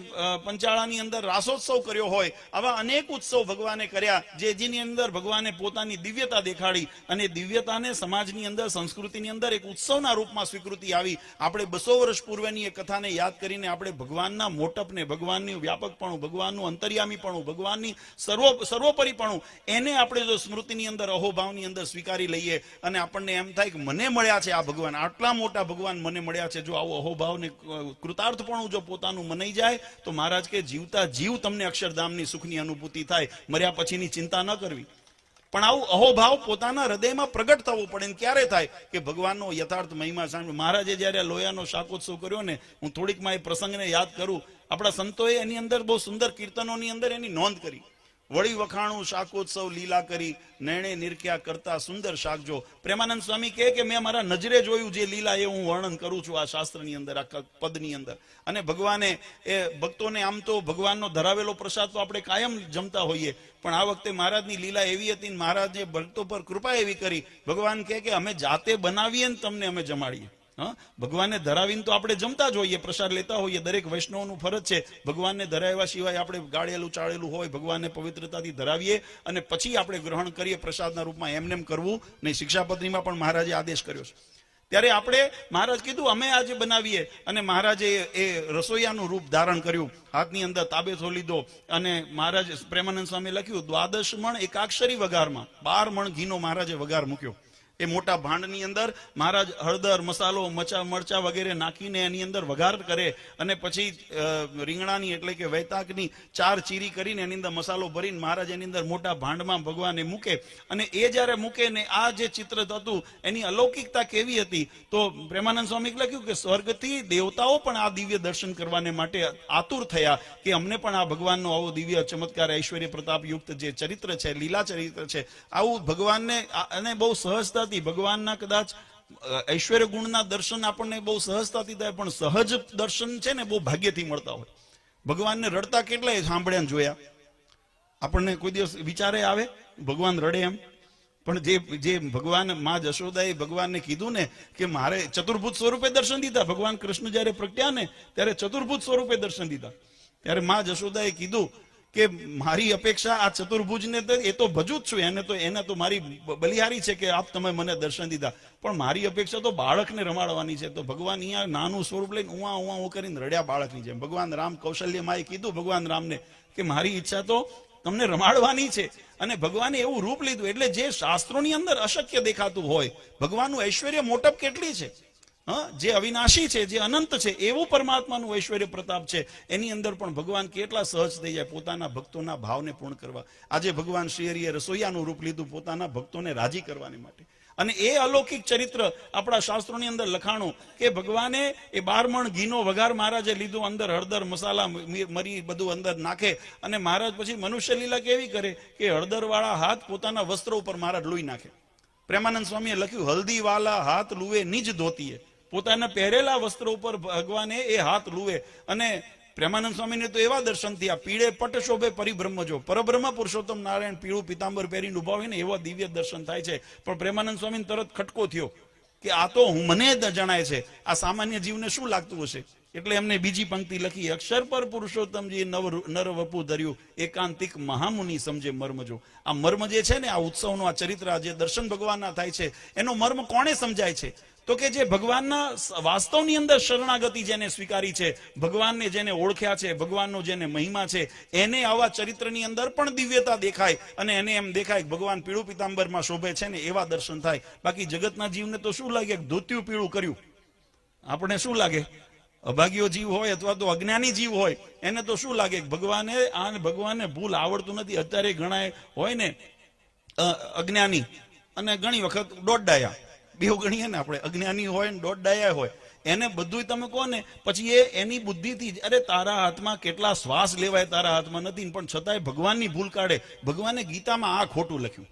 પંચાળાની અંદર રાસોત્સવ કર્યો હોય, આવા અનેક ઉત્સવ ભગવાને કર્યા જેની અંદર ભગવાને પોતાની દિવ્યતા દેખાડી અને દિવ્યતાને સમાજની અંદર, સંસ્કૃતિની અંદર એક ઉત્સવના રૂપમાં સ્વીકૃતિ આવી. આપણે 200 વર્ષ પૂર્વેની એ કથાને યાદ કરીને આપણે ભગવાનના મોટપને, ભગવાનનું વ્યાપકપણું, ભગવાનનું અંતર્યામીપણું, ભગવાનની સર્વોપરીપણું એને આપણે જો સ્મૃતિની અંદર, અહોભાવની અંદર સ્વીકારી લઈએ અને આપણને એમ થાય મને મળ્યા છે આ ભગવાન, આટલા મોટા ભગવાન મને મળ્યા છે. જો આવો અહોભાવને કૃતાર્થપણું જો પોતાનું મનાઈ જાય તો મહારાજ કે જીવતા જીવ તમને અક્ષરધામની સુખની અનુભૂતિ થાય, મર્યા પછીની ચિંતા ન કરવી. પણ આવું અહોભાવ પોતાના હૃદયમાં પ્રગટ થવો પડે. ક્યારે થાય કે ભગવાનનો યથાર્થ મહિમા સાંભળે. મહારાજે જયારે લોયાનો શાકોત્સવ કર્યો ને, હું થોડીકમાં એ પ્રસંગને યાદ કરું. આપણા સંતોએ એની અંદર બહુ સુંદર કીર્તનોની અંદર એની નોંધ કરી. વળી વખાણું શાકોત્સવ લીલા કરી, નૈણે નિરખ્યા કરતા સુંદર શાકજો. પ્રેમાનંદ સ્વામી કહે કે મેં મારા નજરે જોયું જે લીલા, એ હું વર્ણન કરું છું આ શાસ્ત્રની અંદર, આ પદની અંદર. અને ભગવાને એ ભક્તોને, આમ તો ભગવાનનો ધરાવેલો પ્રસાદ તો આપણે કાયમ જમતા હોઈએ, પણ આ વખતે મહારાજની લીલા એવી હતી, મહારાજે ભક્તો પર કૃપા એવી કરી. ભગવાન કહે કે અમે જાતે બનાવીએ ને તમને અમે જમાડીએ. ભગવાનને ધરાવીને તો આપણે જમતા જ હોઈએ, પ્રસાદ લેતા હોઈએ, દરેક વૈષ્ણવનું ફરજ છે. ભગવાનને ધરાવ્યા સિવાય આપણે ગાળેલું ચાળેલું હોય, ભગવાનને પવિત્રતાથી ધરાવીએ અને પછી આપણે ગ્રહણ કરીએ પ્રસાદના રૂપમાં. એમને કરવું નહીં. શિક્ષાપત્રીમાં પણ મહારાજે આદેશ કર્યો છે. ત્યારે આપણે, મહારાજ કીધું અમે આજે બનાવીએ, અને મહારાજે એ રસોઈયાનું રૂપ ધારણ કર્યું, હાથની અંદર તાબેથો લીધો અને મહારાજ પ્રેમાનંદ સ્વામી લખ્યું 12 મણ એકાક્ષરી વઘારમાં 12 મણ ઘીનો મહારાજે વઘાર મૂક્યો. એ મોટા ભાંડની અંદર મહારાજ હળદર, મસાલો, મરચા વગેરે નાખીને એની અંદર વઘાર કરે અને પછી રીંગણાની એટલે કે વૈતાકની 4 ચીરી કરીને એની અંદર મસાલો ભરીને મહારાજ એની અંદર મોટા ભાંડમાં ભગવાને મૂકે. અને એ જ્યારે મૂકે ને આ જે ચિત્ર હતું એની અલૌકિકતા કેવી હતી, તો પ્રેમાનંદ સ્વામી લખ્યું કે સ્વર્ગથી દેવતાઓ પણ આ દિવ્ય દર્શન કરવાને માટે આતુર થયા કે અમને પણ આ ભગવાનનો આવો દિવ્ય ચમત્કાર, ઐશ્વર્ય પ્રતાપયુક્ત જે ચરિત્ર છે, લીલા ચરિત્ર છે, આવું ભગવાનને અને બહુ સહજતા ભગવાનના કદાચ ઐશ્વર્ય ગુણના દર્શન આપણને બહુ સહજતાથી થાય, પણ સહજ દર્શન છે ને બહુ ભાગ્યથી મળતા હોય. ભગવાનને રડતા કેટલાય સાંભળ્યા જોયા. આપણને કોઈ દિવસ વિચારે આવે ભગવાન રડે એમ? પણ જે ભગવાન માં જશોદાએ ભગવાનને કીધું ને કે મારે ચતુર્ભુજ સ્વરૂપે દર્શન દીધા. ભગવાન કૃષ્ણ જયારે પ્રગટ્યા ને ત્યારે ચતુર્ભુજ સ્વરૂપે દર્શન દીધા. ત્યારે માં જશોદાએ કીધું કે મારી અપેક્ષા આ ચતુર્ભુજને એ તો ભજું જ છું, એને તો મારી બલિહારી છે કે આપ તમે મને દર્શન દીધા, પણ મારી અપેક્ષા તો બાળકને રમાડવાની છે. તો ભગવાન અહીંયા નાનું સ્વરૂપ લઈને ઉવા કરીને રડ્યા બાળકની જેમ. ભગવાન રામ કૌશલ્ય માએ કીધું ભગવાન રામને કે મારી ઈચ્છા તો તમને રમાડવાની છે. અને ભગવાને એવું રૂપ લીધું. એટલે જે શાસ્ત્રોની અંદર અશક્ય દેખાતું હોય, ભગવાનનું ઐશ્વર્ય મોટપ કેટલી છે. જે અવિનાશી છે, જે અનંત છે, એવું પરમાત્માનું ઐશ્વર્ય પ્રતાપ છે. એની અંદર પણ ભગવાન કેટલા સહજ થઈ જાય પોતાના ભક્તોના ભાવને પૂર્ણ કરવા. આજે ભગવાન શ્રી હરિએ રસોઈયાનું રૂપ લીધું પોતાના ભક્તોને રાજી કરવાની માટે. અને એ અલૌકિક ચરિત્ર આપણા શાસ્ત્રોની અંદર લખાણું કે ભગવાને એ 12 મણ ઘીનો વઘાર મહારાજે લીધું, અંદર હળદર મસાલા મરી બધું અંદર નાખે, અને મહારાજ પછી મનુષ્ય લીલા કેવી કરે કે હળદરવાળા હાથ પોતાના વસ્ત્રો ઉપર મહારાજ લૂઈ નાખે. પ્રેમાનંદ સ્વામીએ લખ્યું, હલ્દી વાલા હાથ લુએ નિજ ધોતીએ. પોતાના પહેરેલા વસ્ત્રો ઉપર ભગવાને એ હાથ લુએ. અને પ્રેમાનંદ સ્વામીને તો એવા દર્શન થયા, પીળે પટ શોભે પરિબ્રહ્મ જો, પરબ્રહ્મ પુરુષોત્તમ નારાયણ પીળું પિતાંબર પહેરીને ઉભા હોય ને એવા દિવ્ય દર્શન થાય છે. પણ પ્રેમાનંદ સ્વામીને તરત ખટકો થયો કે આ તો મને જ જણાય છે, આ સામાન્ય જીવને શું લાગતું હશે. એટલે એમને બીજી પંક્તિ લખી, અક્ષર પર પુરુષોત્તમજી નર વપુ ધર્યું, એકાંતિક મહામુનિ સમજે મર્મ જો. આ મર્મ જે છે ને, આ ઉત્સવનો આ ચરિત્ર, જે દર્શન ભગવાનના થાય છે, એનો મર્મ કોણે સમજાય છે? તો કે જે ભગવાનના વાસ્તવની અંદર શરણાગતિ જેને સ્વીકારી છે, ભગવાનને જેને ઓળખ્યા છે, ભગવાનનો જેને મહિમા છે, એને આવા ચરિત્રની અંદર પણ દિવ્યતા દેખાય અને એને એમ દેખાય કે ભગવાન પીળું પિતાંબરમાં શોભે છે ને, એવા દર્શન થાય. બાકી જગતના જીવને તો શું લાગે, ધોતિયું પીળું કર્યું. આપણે શું લાગે, અભાગ્યો જીવ હોય અથવા તો અજ્ઞાની જીવ હોય, એને તો શું લાગે ભગવાનને ભૂલ આવડતું નથી. અત્યારે ઘણા હોય ને અજ્ઞાની, અને ઘણી વખત દોડડાયા, બેવ ગણીએ ને આપણે, અજ્ઞાની હોય ને દોડડાયા હોય, એને બધું તમે કહો ને, પછી એની બુદ્ધિથી અરે તારા હાથમાં કેટલા શ્વાસ લેવાય તારા હાથમાં નથી, પણ છતાંય ભગવાનની ભૂલ કાઢે. ભગવાને ગીતામાં આ ખોટું લખ્યું,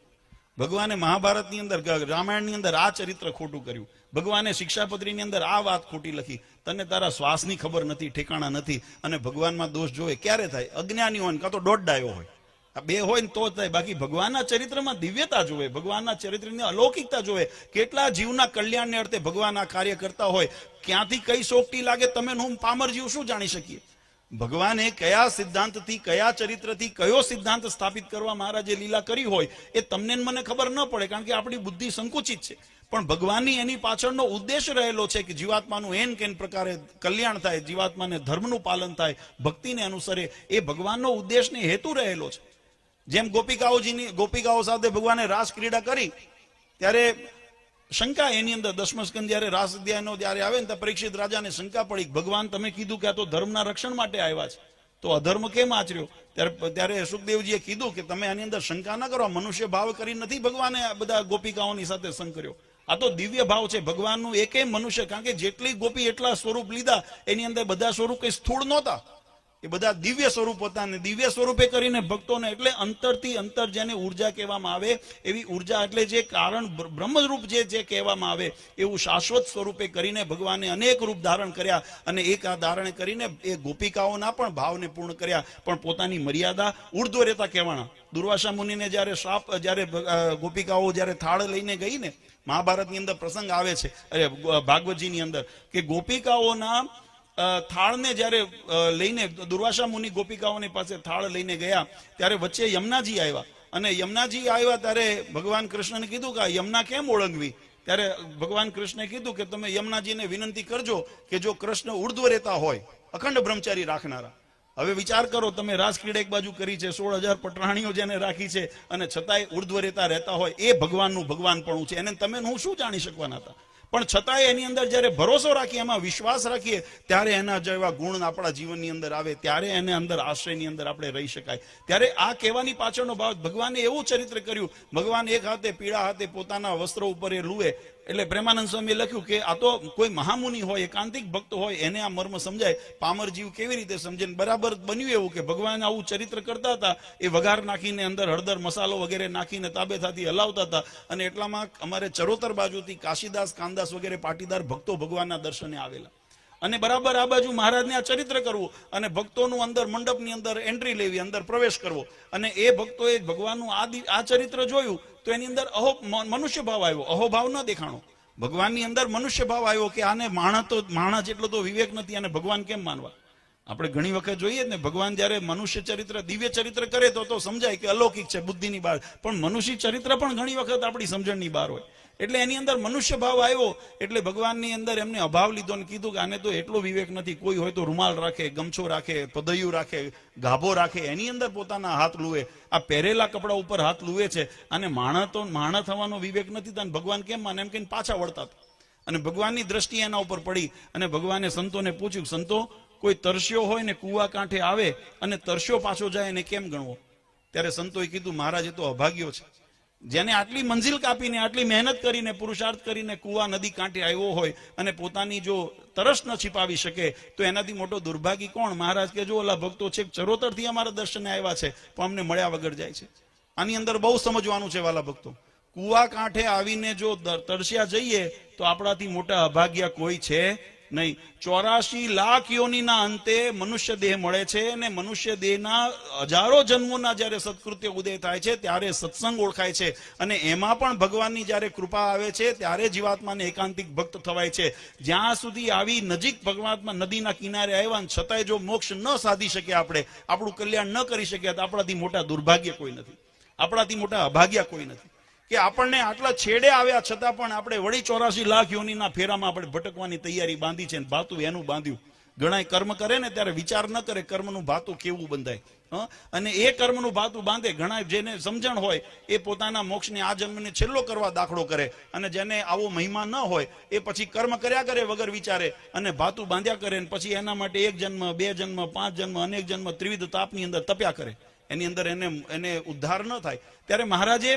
ભગવાને મહાભારતની અંદર, રામાયણની અંદર આ ચરિત્ર ખોટું કર્યું, ભગવાને શિક્ષાપત્રીની અંદર આ વાત ખોટી લખી. તને તારા શ્વાસની ખબર નથી, ઠેકાણા નથી. અને ભગવાનમાં દોષ જોવે ક્યારે થાય? અજ્ઞાની હોય ને કાં તો દોડડાયો હોય. આ બે હોય ને તો જ થાય. બાકી ભગવાનના ચરિત્રમાં દિવ્યતા જોવે, ભગવાનના ચરિત્રની અલૌકિકતા જોવે. કેટલા જીવના કલ્યાણને અર્થે ભગવાન આ કાર્ય કરતા હોય. ક્યાંથી કઈ સોકટી લાગે તમે હું પામર જીવ શું જાણી શકીએ? ભગવાને કયા સિદ્ધાંતથી, કયા ચરિત્રથી, કયો સિદ્ધાંત સ્થાપિત કરવા મહારાજે લીલા કરી હોય એ તમને મને ખબર ન પડે, કારણ કે આપણી બુદ્ધિ સંકુચિત છે. પણ ભગવાનની એની પાછળનો ઉદ્દેશ રહેલો છે કે જીવાત્માનું એન કેન પ્રકારે કલ્યાણ થાય, જીવાત્માને ધર્મનું પાલન થાય, ભક્તિને અનુસરે. એ ભગવાનનો ઉદ્દેશ ને હેતુ રહેલો છે. જેમ ગોપિકાઓ સાથે ભગવાને રાસ ક્રીડા કરી, ત્યારે શંકા એની અંદર 10મા સ્કંદ જયારે રાસ અધ્યાયનો જયારે આવે ને, ત્યારે પરીક્ષિત રાજાને શંકા પડી, ભગવાન તમે કીધું કે આ તો ધર્મના રક્ષણ માટે આવ્યા છે, તો અધર્મ કેમ આચર્યો? ત્યારે સુખદેવજીએ કીધું કે તમે આની અંદર શંકા ના કરો, મનુષ્ય ભાવ કરી નથી ભગવાને આ બધા ગોપિકાઓની સાથે સંગ કર્યો. આ તો દિવ્ય ભાવ છે ભગવાનનું. એકેય મનુષ્ય, કારણ કે જેટલી ગોપી એટલા સ્વરૂપ લીધા, એની અંદર બધા સ્વરૂપ કઈ સ્થૂળ નહોતા, એ બધા દિવ્ય સ્વરૂપ હતા. ને દિવ્ય સ્વરૂપે કરીને ભક્તોને, એટલે અંતરથી અંતર જેને ઉર્જા કહેવામાં આવે, એવી ઉર્જા એટલે જે કારણ બ્રહ્મરૂપ જે કહેવામાં આવે, એવું શાશ્વત સ્વરૂપે કરીને ભગવાને અનેક રૂપ ધારણ કર્યા. અને એક આ ધારણ કરીને એ ગોપિકાઓના પણ ભાવને પૂર્ણ કર્યા, પણ પોતાની મર્યાદા ઉર્ધ્વ રહેતા કહેવાના. દુર્વાસા મુનિને જ્યારે ગોપિકાઓ જ્યારે થાળ લઈને ગઈ ને, મહાભારતની અંદર પ્રસંગ આવે છે, ભાગવતજીની અંદર, કે ગોપિકાઓના થાળને જ્યારે લઈને દુર્વાસા મુનિ ગોપિકાઓની પાસે થાળ લઈને ગયા, ત્યારે વચ્ચે યમુનાજી આવ્યા. અને યમુનાજી આવ્યા ત્યારે ભગવાન કૃષ્ણને કીધું કે આ યમુના કેમ ઓળંગવી? ત્યારે ભગવાન કૃષ્ણે કીધું કે તમે યમુનાજીને વિનંતી કરજો કે જો કૃષ્ણ ઉર્ધ્વ રહેતા હોય, અખંડ બ્રહ્મચારી રાખનારા. હવે વિચાર કરો, તમે રાસક્રીડા એક બાજુ કરી છે, 16,000 પટરાણીઓ જેને રાખી છે, અને છતાંય ઉર્ધ્વ રહેતા હોય, એ ભગવાનનું ભગવાનપણું છે. એને તમે હું શું જાણી શકવાના હતા? પણ છતાંય એની અંદર જયારે ભરોસો રાખીએ, એમાં વિશ્વાસ રાખીએ, ત્યારે એના જેવા ગુણ આપણા જીવનની અંદર આવે, ત્યારે એને અંદર આશ્રયની અંદર આપણે રહી શકાય. ત્યારે આ કહેવાની પાછળનો ભાવ, ભગવાને એવું ચરિત્ર કર્યું, ભગવાન એક હાથે પીળા હાથે પોતાના વસ્ત્રો ઉપર એ લુએ. એટલે પ્રેમાનંદ સ્વામીએ લખ્યું કે આ તો કોઈ મહામુનિ હોય, એકાંતિક ભક્ત હોય, એને આ મર્મ સમજાય. પામર જીવ કેવી રીતે સમજે? બરાબર બન્યું એવું કે ભગવાન આવું ચરિત્ર કરતા હતા, એ વઘાર નાખીને અંદર હળદર મસાલો વગેરે નાખીને તાબેથાથી હલાવતા હતા. અને એટલામાં અમારે ચરોતર બાજુથી કાશીદાસ, કાનદાસ વગેરે પાટીદાર ભક્તો ભગવાનના દર્શને આવેલા. અને બરાબર આ બાજુ મહારાજને આ ચરિત્ર કરવું, અને ભક્તોનું અંદર મંડપની અંદર એન્ટ્રી લેવી, અંદર પ્રવેશ કરવો. અને એ ભક્તોએ ભગવાનનું આ ચરિત્ર જોયું તો એની અંદર મનુષ્ય ભાવ આવ્યો, અહોભાવ ન દેખાણો. ભગવાનની અંદર મનુષ્ય ભાવ આવ્યો કે આને માણસ જેટલો તો વિવેક નથી, અને ભગવાન કેમ માનવા? આપણે ઘણી વખત જોઈએ ને, ભગવાન જયારે મનુષ્ય ચરિત્ર, દિવ્ય ચરિત્ર કરે તો સમજાય કે અલૌકિક છે, બુદ્ધિની બહાર. પણ મનુષ્ય ચરિત્ર પણ ઘણી વખત આપણી સમજણની બહાર હોય. એટલે એની અંદર મનુષ્ય ભાવ આવ્યો, એટલે ભગવાનની અંદર એમને અભાવ લીધો અને કીધું કે આને તો એટલો વિવેક નથી. કોઈ હોય તો રૂમાલ રાખે, ગમછો રાખે, પદૈયું રાખે, ગાભો રાખે, એની અંદર પોતાના હાથ લુએ. આ પહેરેલા કપડા ઉપર હાથ લુએ છે, અને માણસ થવાનો વિવેક નથી. ભગવાન કેમ માને? એમ કહીને પાછા વળતા. અને ભગવાનની દ્રષ્ટિ એના ઉપર પડી અને ભગવાને સંતોને પૂછ્યું, સંતો કોઈ તરસ્યો હોય ને કૂવા કાંઠે આવે અને તરસ્યો પાછો જાય એને કેમ ગણવો? ત્યારે સંતોએ કીધું, મહારાજ એ તો અભાગ્યો છે. જેને આટલી મંજિલ કાપીને આટલી મહેનત કરીને પુરુષાર્થ કરીને કૂવા નદી કાંઠે આવ્યો હોય અને પોતાની જો તરસ ન छिपाવી શકે તો એનાથી મોટો દુર્ભાગી કોણ? મહારાજ કે જો ઓલા ભક્તો છે ચરોતરથી અમારા દર્શને આવ્યા છે પણ અમને મળ્યા વગર જાય છે. આની અંદર બહુ સમજવાનું છે વાલા ભક્તો. કૂવા કાંઠે આવીને જો તરસ્યા જઈએ તો આપણાથી મોટા અભાગ્યા કોઈ છે નહીં. 84 લાખ યોનિના અંતે મનુષ્ય દેહ મળે છે અને મનુષ્ય દેહના હજારો જન્મોના જ્યારે સત્કૃત્ય ઉદય થાય છે ત્યારે સત્સંગ ઓળખાય છે અને એમાં પણ ભગવાનની જ્યારે કૃપા આવે છે ત્યારે જીવાત્માને એકાંતિક ભક્ત થવાય છે. જ્યાં સુધી આવી નજીક ભગવાત્મા નદીના કિનારે આવ્યા ને છતાંય જો મોક્ષ ન સાધી શક્યા, આપણે આપણું કલ્યાણ ન કરી શક્યા, તો આપણાથી મોટા દુર્ભાગ્ય કોઈ નથી, આપણાથી મોટા અભાગ્યા કોઈ નથી. કે આપણને આટલા છેડે આવ્યા છતાં પણ આપણે વળી 84 લાખ યોનીના ફેરામાં આપણે ભટકવાની તૈયારી બાંધી છે. ભાતું એનું બાંધ્યું. ઘણા કર્મ કરે ને ત્યારે વિચાર ન કરે કર્મનું ભાતું કેવું બંધાય, અને એ કર્મનું ભાતું બાંધે. ઘણા જેને સમજણ હોય એ પોતાના મોક્ષને આ જન્મને છેલ્લો કરવા દાખલો કરે, અને જેને આવો મહિમા ન હોય એ પછી કર્મ કર્યા કરે વગર વિચારે અને ભાતું બાંધ્યા કરે, અને પછી એના માટે 1 જન્મ 2 જન્મ 5 જન્મ અનેક જન્મ ત્રિવિધ તાપની અંદર તપ્યા કરે. એની અંદર એને ઉદ્ધાર ન થાય. ત્યારે મહારાજે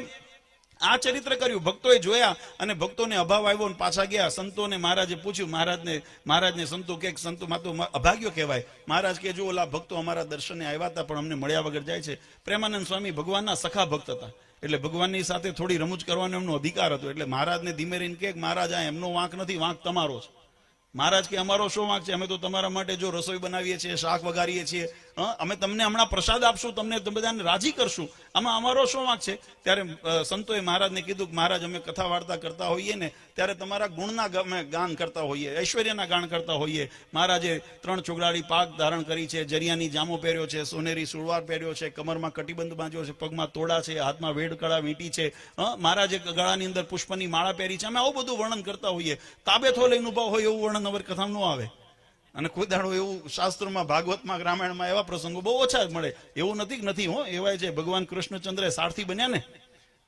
આ ચરિત્ર કર્યું. ભક્તોએ જોયા અને ભક્તોને અભાવ આવ્યો અને પાછા ગયા. સંતોને મહારાજે પૂછ્યું, મહારાજને સંતો કે સંતો માં તો અભાગ્યો કહેવાય. મહારાજ કે જો ઓલા ભક્તો અમારા દર્શને આવ્યા હતા પણ અમને મળ્યા વગર જાય છે. પ્રેમાનંદ સ્વામી ભગવાનના સખા ભક્ત હતા એટલે ભગવાનની સાથે થોડી રમૂજ કરવાનો એમનો અધિકાર હતો. એટલે મહારાજને ધીમે રહીને કે મહારાજ આ એમનો વાંક નથી, વાંક તમારો છે. મહારાજ કે અમારો શું વાંક છે? અમે તો તમારા માટે જો રસોઈ બનાવીએ છીએ, શાક વઘારીએ છીએ, અમે તમને હમણાં પ્રસાદ આપશું, તમને બધાને રાજી કરશું, આમાં અમારો શું વાંક છે? ત્યારે સંતોએ મહારાજને કીધું કે મહારાજ અમે કથા વાર્તા કરતા હોઈએ ને ત્યારે તમારા ગુણના ગાન કરતા હોઈએ, ઐશ્વર્યના ગાન કરતા હોઈએ. મહારાજે 3 ચોગલાડી પાક ધારણ કરી છે, જરિયાની જામો પહેર્યો છે, સોનેરી સુરવાર પહેર્યો છે, કમરમાં કટિબંધ બાંધ્યો છે, પગમાં તોડા છે, હાથમાં વેડકળા વીંટી છે, મહારાજે ગળાની અંદર પુષ્પની માળા પહેરી છે. અમે આવું બધું વર્ણન કરતા હોઈએ. તાબેથો લઈને ઉભા હોય એવું વર્ણન અવર કથામાં ન આવે. અને કોઈ દાડો એવું શાસ્ત્રોમાં, ભાગવતમાં, રામાયણમાં એવા પ્રસંગો બહુ ઓછા જ મળે. એવું નથી હો, એવાય છે. ભગવાન કૃષ્ણચંદ્ર સારથી બન્યા ને,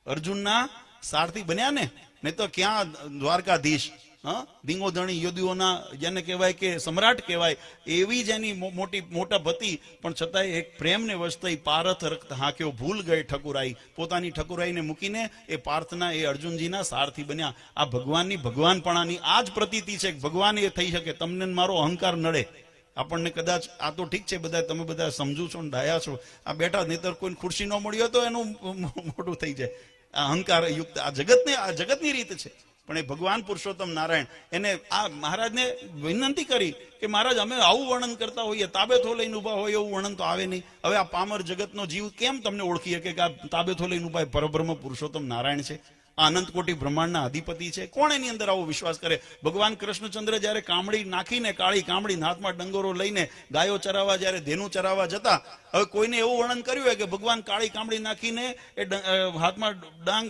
અર્જુનના સારથી બન્યા ને, નહીં તો ક્યાં દ્વારકાધીશ, ધીંગોધણી યદુઓના જેને કહેવાય કે સમ્રાટ કહેવાય એવી જ એની મોટા હતી, પણ છતાંય એક પ્રેમને વશ થઈ પારથ રક્ત હાંક્યો, ભૂલ ગઈ ઠકુરાઈ. પોતાની ઠકુરાઈને મૂકીને એ પાર્થના એ અર્જુનજીના સારથી બન્યા. આ ભગવાનની ભગવાનપણાની આ જ પ્રતીતિ છે કે ભગવાન એ થઈ શકે. તમને મારો અહંકાર નડે, આપણને કદાચ આ તો ઠીક છે, બધા તમે બધા સમજુ છો ને ડાયા છો, આ બેઠા નહીતર કોઈ ખુરશી ન મળી હોય તો એનું મોટું થઈ જાય. આ અહંકાર યુક્ત આ જગતની રીત છે. પણ એ ભગવાન પુરુષોત્તમ નારાયણ એને આ મહારાજને વિનંતી કરી કે મહારાજ અમે આવું વર્ણન કરતા હોઈએ, તાબેથો લઈને ઉભા હોય એવું વર્ણન તો આવે નહીં. હવે આ પામર જગતનો જીવ કેમ તમને ઓળખી શકે કે આ તાબેથો લઈને ઉભા પરબ્રહ્મ પુરુષોત્તમ નારાયણ છે, અનંત કોટી બ્રહ્માંડના અધિપતિ છે? કોણ એની અંદર આવો વિશ્વાસ કરે? ભગવાન કૃષ્ણચંદ્ર જયારે કામળી નાખીને, કાળી કામળી હાથમાં ડંગોરો લઈને ગાયો ચરાવવા, જયારે ધેનું ચરાવવા જતા, હવે કોઈને એવું વર્ણન કર્યું હોય કે ભગવાન કાળી કામળી નાખીને એ હાથમાં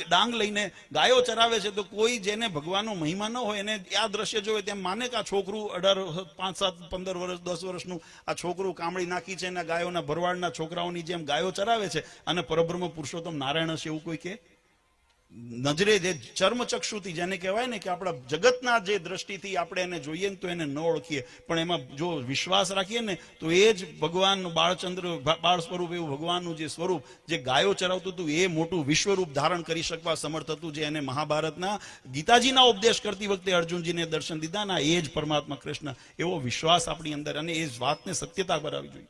ડાંગ લઈને ગાયો ચરાવે છે, તો કોઈ જેને ભગવાનનો મહિમા ન હોય એને આ દ્રશ્ય જોવે તેમ માને કે આ છોકરું 18, 5, 7, 15 વર્ષ 10 વર્ષનું આ છોકરું કામળી નાખી છે અને ગાયોના ભરવાડના છોકરાઓની જેમ ગાયો ચરાવે છે અને પરબ્રહ્મ પુરુષોત્તમ નારાયણ છે એવું કોઈ કે? નજરે જે ચર્મચક્ષુથી જેને કહેવાય ને કે આપણા જગતના જે દ્રષ્ટિથી આપણે એને જોઈએ ને તો એને ન ઓળખીએ, પણ એમાં જો વિશ્વાસ રાખીએ ને તો એ જ ભગવાન બાળ સ્વરૂપ એવું ભગવાનનું જે સ્વરૂપ જે ગાયો ચરાવતું હતું એ મોટું વિશ્વરૂપ ધારણ કરી શકવા સમર્થ હતું, જે એને મહાભારતના ગીતાજીના ઉપદેશ કરતી વખતે અર્જુનજીને દર્શન દીધા ના એ જ પરમાત્મા કૃષ્ણ. એવો વિશ્વાસ આપણી અંદર અને એ વાતને સત્યતા કરાવવી જોઈએ.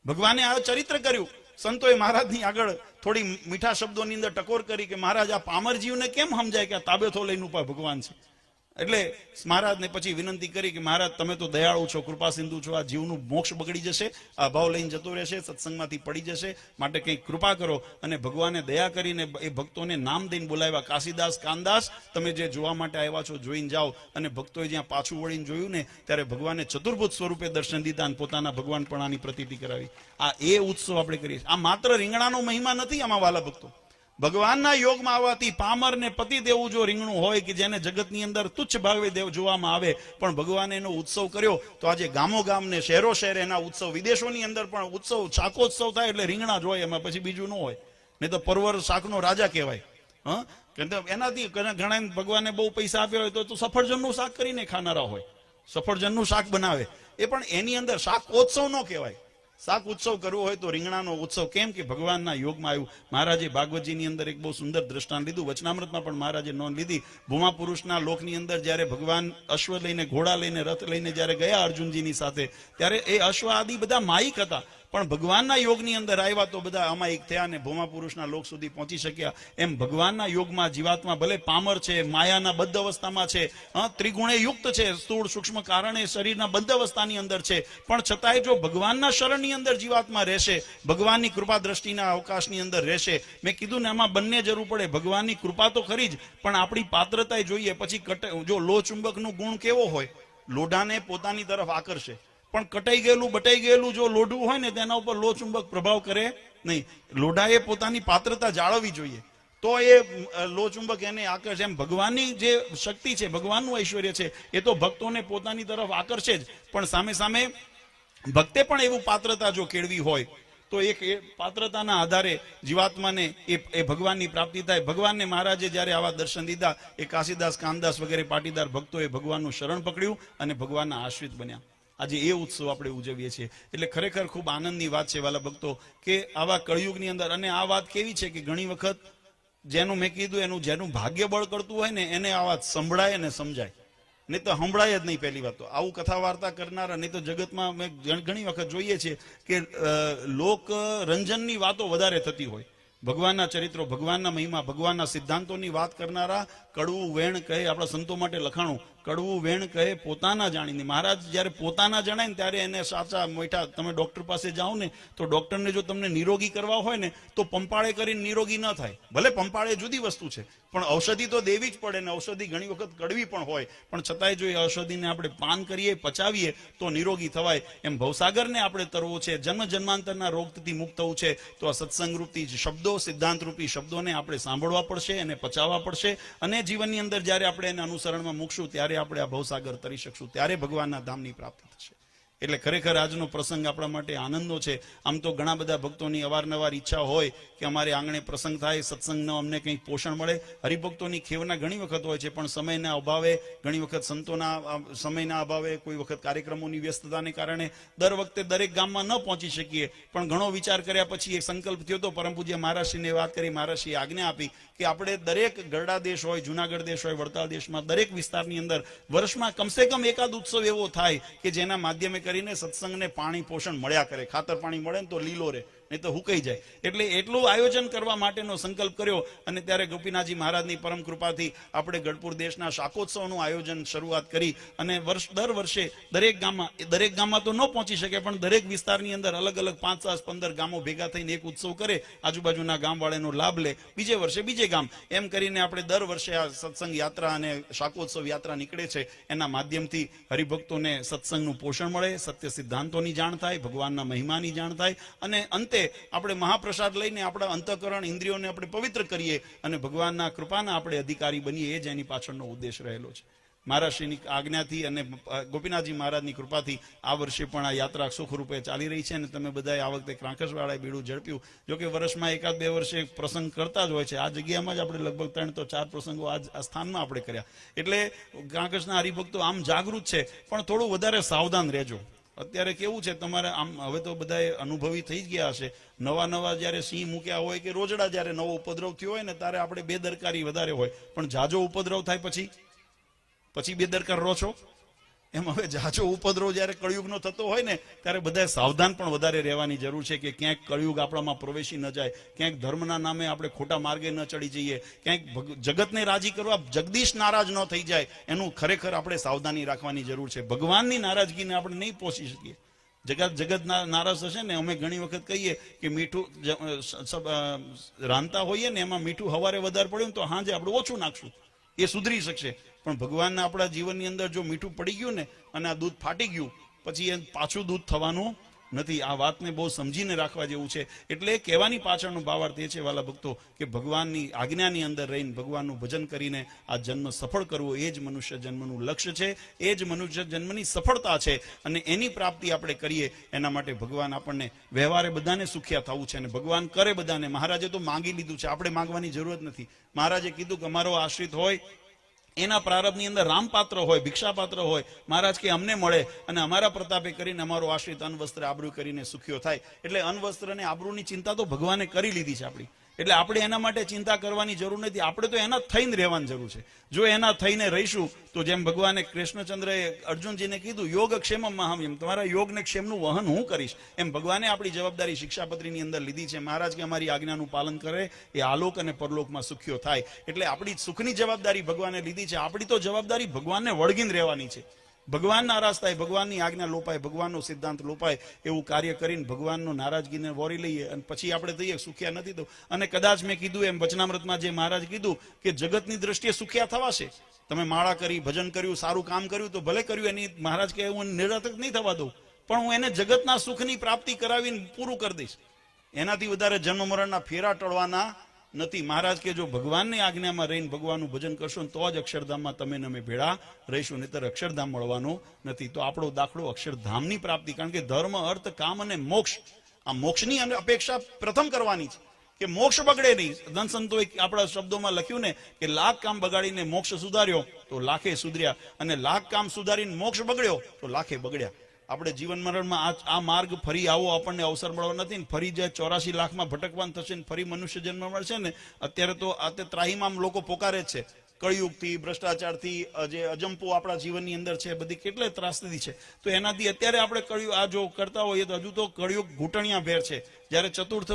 ભગવાને આ ચરિત્ર કર્યું. સંતોએ મહારાજની આગળ થોડી મીઠા શબ્દોની અંદર ટકોર કરી કે મહારાજ આ પામર જીવને કેમ સમજાય કે આ તાબેથો લઈને ઉભા ભગવાન છે? એટલે મહારાજને પછી વિનંતી કરી કે મહારાજ તમે તો દયાળુ છો, કૃપા સિંધુ છો, આ જીવનું મોક્ષ બગડી જશે, આ ભાવ લઈને જતો રહેશે, સત્સંગમાંથી પડી જશે, માટે કંઈક કૃપા કરો. અને ભગવાને દયા કરીને એ ભક્તોને નામ દઈને બોલાવ્યા. કાશીદાસ, કાનદાસ, તમે જે જોવા માટે આવ્યા છો જોઈને જાઓ. અને ભક્તોએ જ્યાં પાછું વળીને જોયું ને ત્યારે ભગવાને ચતુર્ભુજ સ્વરૂપે દર્શન દીધા અને પોતાના ભગવાનપણાની પ્રતીતિ કરાવી. આ એ ઉત્સવ આપણે કરીએ. આ માત્ર રીંગણાનો મહિમા નથી. આમાં વાલા ભક્તો ભગવાનના યોગમાં આવવાથી પામર ને પતિ દેવું જો રીંગણું હોય કે જેને જગતની અંદર તુચ્છ ભાવે દેવ જોવામાં આવે, પણ ભગવાને એનો ઉત્સવ કર્યો તો આજે ગામો ગામ ને શહેરો શહેર એના ઉત્સવ, વિદેશોની અંદર પણ ઉત્સવ, શાકોત્સવ થાય એટલે રીંગણા જ હોય, એમાં પછી બીજું ન હોય. નહીં તો પરવર શાકનો રાજા કહેવાય. એનાથી ઘણા ભગવાને બહુ પૈસા આપ્યા હોય તો સફરજનનું શાક કરીને ખાનારા હોય, સફરજનનું શાક બનાવે, એ પણ એની અંદર શાક ઉત્સવ ન કહેવાય. શાક ઉત્સવ કરવો હોય તો રીંગણાનો ઉત્સવ. કેમ કે ભગવાનના યોગમાં આવ્યું. મહારાજે ભાગવતજીની અંદર એક બહુ સુંદર દ્રષ્ટાંત લીધું, વચનામૃતમાં પણ મહારાજે નોંધ લીધી. ભૂમા પુરુષના લોકની અંદર જ્યારે ભગવાન અશ્વ લઈને, ઘોડા લઈને, રથ લઈને જ્યારે ગયા અર્જુનજીની સાથે, ત્યારે એ અશ્વ આદિ બધા માયિક હતા, પણ ભગવાનના યોગની અંદર આવ્યા તો બધા અમાયિક થયા અને ભૂમા પુરુષના લોક સુધી પહોંચી શક્યા. એમ ભગવાનના યોગમાં જીવાત્મા ભલે પામર છે, માયાના બદ્ધ અવસ્થામાં છે, ત્રિગુણે યુક્ત છે, સ્થૂળ સૂક્ષ્મ કારણે શરીરના બદ્ધ અવસ્થાની અંદર છે, પણ છતાંય જો ભગવાનના શરણની અંદર જીવાત્મા રહેશે, ભગવાનની કૃપા દ્રષ્ટિના અવકાશની અંદર રહેશે. મેં કીધું ને આમાં બંને જરૂર પડે. ભગવાનની કૃપા તો ખરી જ, પણ આપણી પાત્રતા જોઈએ. પછી જો લો ચુંબકનું ગુણ કેવો હોય, લોઢાને પોતાની તરફ આકર્ષે, પણ કટાઈ ગયેલું બટાઈ ગયેલું જો લોઢું હોય ને તેના ઉપર લો ચુંબક પ્રભાવ કરે નહીં. લોઢાએ પોતાની પાત્રતા જાળવવી જોઈએ, તો એ લો ચુંબક એને આકર્ષે. એમ ભગવાનની જે શક્તિ છે, ભગવાનનું ઐશ્વર્ય છે, એ તો ભક્તોને પોતાની તરફ આકર્ષે જ, પણ સામે સામે ભક્તે પણ એવું પાત્રતા જો કેળવી હોય તો એક એ પાત્રતાના આધારે જીવાત્માને એ ભગવાનની પ્રાપ્તિ થાય. ભગવાનને મહારાજે જ્યારે આવા દર્શન દીધા, એ કાશીદાસ, કાનદાસ વગેરે પાટીદાર ભક્તોએ ભગવાનનું શરણ પકડ્યું અને ભગવાનના આશ્રિત બન્યા. આજે એ ઉત્સવ આપણે ઉજવીએ છીએ. એટલે ખરેખર ખૂબ આનંદની વાત છે વાલા ભક્તો, કે આવા કળિયુગની અંદર. અને આ વાત કેવી છે કે ઘણી વખત જેનું મેં કીધું જેનું ભાગ્ય બળ કરતું હોય ને એને આ વાત સંભળાય અને સમજાય, નહીં તો સંભળાય જ નહીં. પહેલી વાત તો આવું કથા વાર્તા કરનારા, નહીં તો જગતમાં મેં ઘણી વખત જોઈએ છીએ કે લોક રંજનની વાતો વધારે થતી હોય. ભગવાનના ચરિત્રો, ભગવાનના મહિમા, ભગવાનના સિદ્ધાંતોની વાત કરનારા કડવું વેણ કહે. આપણા સંતો માટે લખાણું, કડવું વેણ કહે પોતાના જાણીને. મહારાજ જ્યારે પોતાના જણાય ને ત્યારે એને સાચા મોટા. તમે ડોક્ટર પાસે જાઓ ને તો ડોક્ટરને જો તમને નિરોગી કરવા હોય ને તો પંપાળે કરીને નિરોગી ન થાય. ભલે પંપાળે જુદી વસ્તુ છે, પણ ઔષધિ તો દેવી જ પડે ને. ઔષધિ ઘણી વખત કડવી પણ હોય, પણ છતાંય જો એ ઔષધિને આપણે પાન કરીએ, પચાવીએ તો નિરોગી થવાય. એમ ભવસાગરને આપણે તરવો છે, જન્મ જન્માંતરના રોગથી મુક્ત થવું છે, તો આ સત્સંગરૂપી શબ્દો, સિદ્ધાંત રૂપી શબ્દોને આપણે સાંભળવા પડશે અને પચાવવા પડશે. અને જીવનની અંદર જ્યારે આપણે એને અનુસરણમાં મૂકશું ત્યારે આપણે આ ભવસાગર તરી શકશું, ત્યારે ભગવાનના ધામની પ્રાપ્તિ થશે. એટલે ખરેખર આજનો પ્રસંગ આપણા માટે આનંદનો છે. આમ તો ઘણા બધા ભક્તોની અવારનવાર ઈચ્છા હોય કે અમારે આંગણે પ્રસંગ થાય, સત્સંગનો અમને કંઈક પોષણ મળે. હરિભક્તોની ખેવના ઘણી વખત હોય છે, પણ સમયના અભાવે, ઘણી વખત સંતોના સમયના અભાવે, કોઈ વખત કાર્યક્રમોની વ્યસ્તતાને કારણે દર વખતે દરેક ગામમાં ન પહોંચી શકીએ. પણ ઘણો વિચાર કર્યા પછી એક સંકલ્પ થયો તો પરમ પૂજ્ય મહારાજશ્રીને વાત કરી. મહારાજશ્રીએ આજ્ઞા આપી કે આપણે દરેક ગરડા દેશ હોય, જુનાગઢ દેશ હોય, વડતાલ દેશમાં દરેક વિસ્તારની અંદર વર્ષમાં કમસે કમ એકાદ ઉત્સવ એવો થાય કે જેના માધ્યમે કરીને સત્સંગને પાણી પોષણ મળ્યા કરે. ખાતર પાણી મળે ને તો લીલો રહે, નહીં તો હુકાઈ જાય. એટલે એટલું આયોજન કરવા માટેનો સંકલ્પ કર્યો. અને ત્યારે ગોપીનાથજી મહારાજની પરમ કૃપાથી આપણે ગઢપુર દેશના શાકોત્સવનું આયોજન શરૂઆત કરી. અને દર વર્ષે દરેક ગામમાં તો ન પહોંચી શકે, પણ દરેક વિસ્તારની અંદર અલગ અલગ 5, 10, 15 ગામો ભેગા થઈને એક ઉત્સવ કરે, આજુબાજુના ગામવાળાનો લાભ લે, બીજે વર્ષે બીજે ગામ. એમ કરીને આપણે દર વર્ષે આ સત્સંગ યાત્રા અને શાકોત્સવ યાત્રા નીકળે છે. એના માધ્યમથી હરિભક્તોને સત્સંગનું પોષણ મળે, સત્ય સિદ્ધાંતોની જાણ થાય, ભગવાનના મહિમાની જાણ થાય, અને અંતે આપણે મહાપ્રસાદ લઈને આપણા અંતઃકરણ ઇન્દ્રિયોને આપણે પવિત્ર કરીએ અને ભગવાનના કૃપાના આપણે અધિકારી બનીએ. એ જ એની પાછળનો ઉદ્દેશ રહેલો છે. મહારાજશ્રીની આજ્ઞાથી અને ગોપીનાથજી મહારાજની કૃપાથી આ વર્ષે પણ આ યાત્રા સુખરૂપે ચાલી રહી છે. અને તમે બધાએ આ વખતે ક્રાંકસવાળાએ બીડું ઝડપ્યું. જોકે વર્ષમાં 1-2 વર્ષે પ્રસંગ કરતા જ હોય છે. આ જગ્યામાં જ આપણે લગભગ 3 તો 4 પ્રસંગો આ સ્થાનમાં આપણે કર્યા. એટલે ક્રાંકસના હરિભક્તો આમ જાગૃત છે, પણ થોડું વધારે સાવધાન રહેજો. અત્યારે કેવું છે તમારે, આમ હવે તો બધા અનુભવી થઈ જ ગયા હશે. નવા જ્યારે સિંહ મૂક્યા હોય કે રોજડા જ્યારે નવો ઉપદ્રવ થયો હોય ને ત્યારે આપણે બેદરકારી વધારે હોય, પણ જાજો ઉપદ્રવ થાય પછી બેદરકાર રહો છો. એમ હવે જાજો ઉપદ્રવ જ્યારે કળિયુગનો થતો હોય ને ત્યારે બધાએ સાવધાન પણ વધારે રહેવાની જરૂર છે કે ક્યાંક કળિયુગ આપણામાં પ્રવેશી ન જાય, ક્યાંક ધર્મના નામે આપણે ખોટા માર્ગે ન ચડી જઈએ, ક્યાંક જગતને રાજી કરવા જગદીશ નારાજ ન થઈ જાય. એનું ખરેખર આપણે સાવધાની રાખવાની જરૂર છે. ભગવાનની નારાજગીને આપણે નહીં પહોંચી શકીએ. જગત નારાજ હશે ને. અમે ઘણી વખત કહીએ કે મીઠું રાંધતા હોઈએ ને એમાં મીઠું હવારે વધારે પડ્યું તો હાજે આપણે ઓછું નાખશું, એ સુધરી શકશે. પણ ભગવાનના આપણા જીવનની અંદર જો મીઠું પડી ગયું ને અને આ દૂધ ફાટી ગયું, પછી એ પાછું દૂધ થવાનું નથી. આ વાતને બહુ સમજીને રાખવા જેવું છે. એટલે કહેવાની પાછળનો ભાવાર્થ એ છે વાલા ભક્તો કે ભગવાનની આજ્ઞાની અંદર રહીને ભગવાનનું ભજન કરીને આ જન્મ સફળ કરવો એ જ મનુષ્ય જન્મનું લક્ષ્ય છે, એ જ મનુષ્ય જન્મની સફળતા છે. અને એની પ્રાપ્તિ આપણે કરીએ એના માટે ભગવાન આપણને વ્યવહારે બધાને સુખ્યા થવું છે અને ભગવાન કરે બધાને. મહારાજે તો માંગી લીધું છે, આપણે માંગવાની જરૂરત નથી. મહારાજે કીધું કે અમારો આશ્રિત હોય એના પ્રારબ્ધની અંદર રામપાત્ર હોય, ભિક્ષાપાત્ર હોય, મહારાજ કે અમને મળે અને અમારા પ્રતાપે કરીને અમારો આશ્રિત અન્ન વસ્ત્ર આબરૂ કરીને સુખ્યો થાય. એટલે અન્ન વસ્ત્ર અને આબરૂની ચિંતા તો ભગવાને કરી લીધી છે આપણી. એટલે આપણે એના માટે ચિંતા કરવાની જરૂર નથી. આપણે તો એના થઈને રહેવાની જરૂર છે. જો એના થઈને રહીશું તો જેમ ભગવાને કૃષ્ણચંદ્રએ અર્જુનજીને કીધું યોગ ક્ષેમ મહામ્યમ, તમારા યોગ ને ક્ષેમનું વહન હું કરીશ, એમ ભગવાને આપણી જવાબદારી શિક્ષાપત્રીની અંદર લીધી છે. મહારાજ કે અમારી આજ્ઞાનું પાલન કરે એ આલોક અને પરલોકમાં સુખ્યો થાય. એટલે આપણી સુખની જવાબદારી ભગવાને લીધી છે. આપણી તો જવાબદારી ભગવાનને વળગીને રહેવાની છે. ભગવાન નારાજ થાય, ભગવાનની આજ્ઞા લોપાય, ભગવાનનો સિદ્ધાંત લોપાય એવું કાર્ય કરીને ભગવાનનો નારાજગીને વોરી લઈએ અને પછી આપણે થઈએ સુખ્યા નથી. તો અને કદાચ મેં કીધું એમ વચનામૃતમાં જે મહારાજ કીધું કે જગતની દ્રષ્ટિએ સુખ્યા થવાશે. તમે માળા કરી, ભજન કર્યું, સારું કામ કર્યું તો ભલે કર્યું, એની મહારાજ કે હું નિરર્થક નહીં થવા દઉં, પણ હું એને જગતના સુખની પ્રાપ્તિ કરાવીને પૂરું કરી દઈશ. એનાથી વધારે જન્મ મરણના ફેરા ટળવાના નથી. મહારાજ કે જો ભગવાનની આજ્ઞામાં રહીને ભગવાનનું ભજન કરશો ને તો જ અક્ષરધામમાં તમે ને અમે ભેળા રહીશું, નહીતર અક્ષરધામ મળવાનું નથી. તો આપણો દાખલો અક્ષરધામની પ્રાપ્તિ, કારણ કે ધર્મ, અર્થ, કામ અને મોક્ષ, આ મોક્ષની અપેક્ષા પ્રથમ કરવાની છે કે મોક્ષ બગડે નહીં. ધન સંતોએ આપણા શબ્દોમાં લખ્યું ને કે લાખ કામ બગાડીને મોક્ષ સુધાર્યો તો લાખે સુધર્યા, અને લાખ કામ સુધારીને મોક્ષ બગડ્યો તો લાખે બગડ્યા. આપણે જીવન મરણમાં આ માર્ગ ફરી આવો આપણને અવસર મળવો નથી. ફરી જે 84 લાખમાં ભટકવાનું થશે ને ફરી મનુષ્ય જન્મ મળશે ને. અત્યારે તો આ ત્રાહીમામ લોકો પોકારે જ છે. કળયુગથી, ભ્રષ્ટાચારથી, જે અજંપો આપણા જીવનની અંદર છે, બધી કેટલે ત્રાસદી છે. તો એનાથી અત્યારે આપણે કળયુગ આ જો કરતા હોઈએ તો હજુ તો કળયુગ ઘૂંટણિયા ભેર છે. જ્યારે ચતુર્થ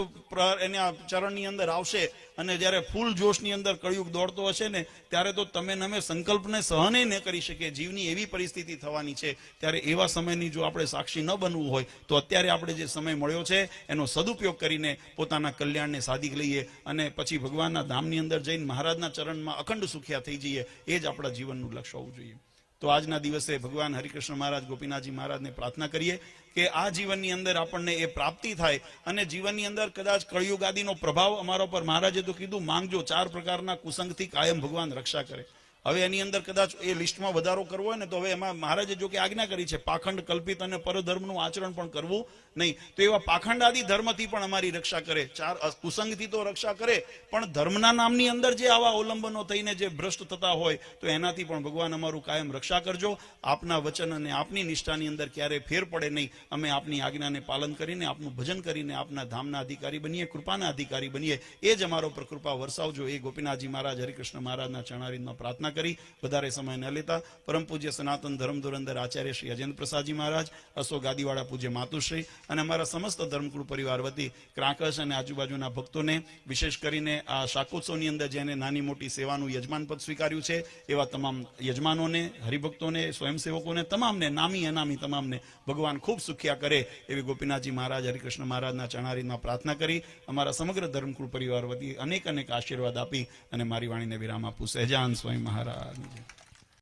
એના ચરણની અંદર આવશે અને જ્યારે ફૂલ જોશની અંદર કળયુગ દોડતો હશે ને ત્યારે તો તમે અમે સંકલ્પને સહને ન કરી શકીએ. જીવની એવી પરિસ્થિતિ થવાની છે. ત્યારે એવા સમયની જો આપણે સાક્ષી ન બનવું હોય તો અત્યારે આપણે જે સમય મળ્યો છે એનો સદુપયોગ કરીને પોતાના કલ્યાણને સાધી લઈએ અને પછી ભગવાનના ધામની અંદર જઈને મહારાજના ચરણમાં અખંડ સુખ્યા થઈ જઈએ. એ જ આપણા જીવનનું લક્ષ્ય હોવું જોઈએ. તો આજના દિવસે ભગવાન હરિકૃષ્ણ મહારાજ, ગોપીનાથજી મહારાજને પ્રાર્થના કરીએ કે આ જીવનની અંદર આપણને એ પ્રાપ્તિ થાય અને જીવનની અંદર કદાચ કળયુગ આદિનો પ્રભાવ અમારા પર, મહારાજે તો કીધું માંગજો, 4 પ્રકારના કુસંગથી કાયમ ભગવાન રક્ષા કરે. હવે એની અંદર કદાચ એ લિસ્ટમાં વધારો કરવો હોય ને તો હવે એમાં મહારાજે જો કે આજ્ઞા કરી છે પાખંડ, કલ્પિત અને પરધર્મનું આચરણ પણ કરવું નહીં. તો એવા પાખંડ આદિ ધર્મથી પણ અમારી રક્ષા કરે, 4 કુસંગથી તો રક્ષા કરે, પણ ધર્મના નામની અંદર જે આવા અવલંબનો થઈને જે ભ્રષ્ટ થતા હોય તો એનાથી પણ ભગવાન અમારું કાયમ રક્ષા કરજો. આપના વચન અને આપની નિષ્ઠાની અંદર ક્યારેય ફેર પડે નહીં. અમે આપની આજ્ઞાને પાલન કરીને, આપનું ભજન કરીને આપના ધામના અધિકારી બનીએ, કૃપાના અધિકારી બનીએ. એ જ અમારો પર કૃપા વરસાવજો. એ ગોપીનાથજી મહારાજ, હરિકૃષ્ણ મહારાજના ચરણારીમાં પ્રાર્થના કરી વધારે સમય ન લેતા પરમ પૂજ્ય સનાતન ધર્મ ધુરંધર આચાર્ય શ્રી અજેન્દ્ર પ્રસાદજી મહારાજ, અશોક ગાદીવાળા પૂજ્ય માતુશ્રી અને અમારા સમસ્ત ધર્મકુળ પરિવાર વતી ક્રાંકસ અને આજુબાજુના ભક્તોને, વિશેષ કરીને આ શાકોત્સવની અંદર જેને નાની મોટી સેવાનું યજમાન પદ સ્વીકાર્યું છે એવા તમામ યજમાનોને, હરિભક્તોને, સ્વયંસેવકોને, તમામને, નામી અનામી તમામને ભગવાન ખૂબ સુખ્યા કરે એવી ગોપીનાથજી મહારાજ, હરિકૃષ્ણ મહારાજના ચરણારીમાં પ્રાર્થના કરી અમારા સમગ્ર ધર્મકુળ પરિવાર વતી અનેક અનેક આશીર્વાદ આપી અને મારી વાણીને વિરામ આપું. સહેજાન સ્વયં મહારાજ.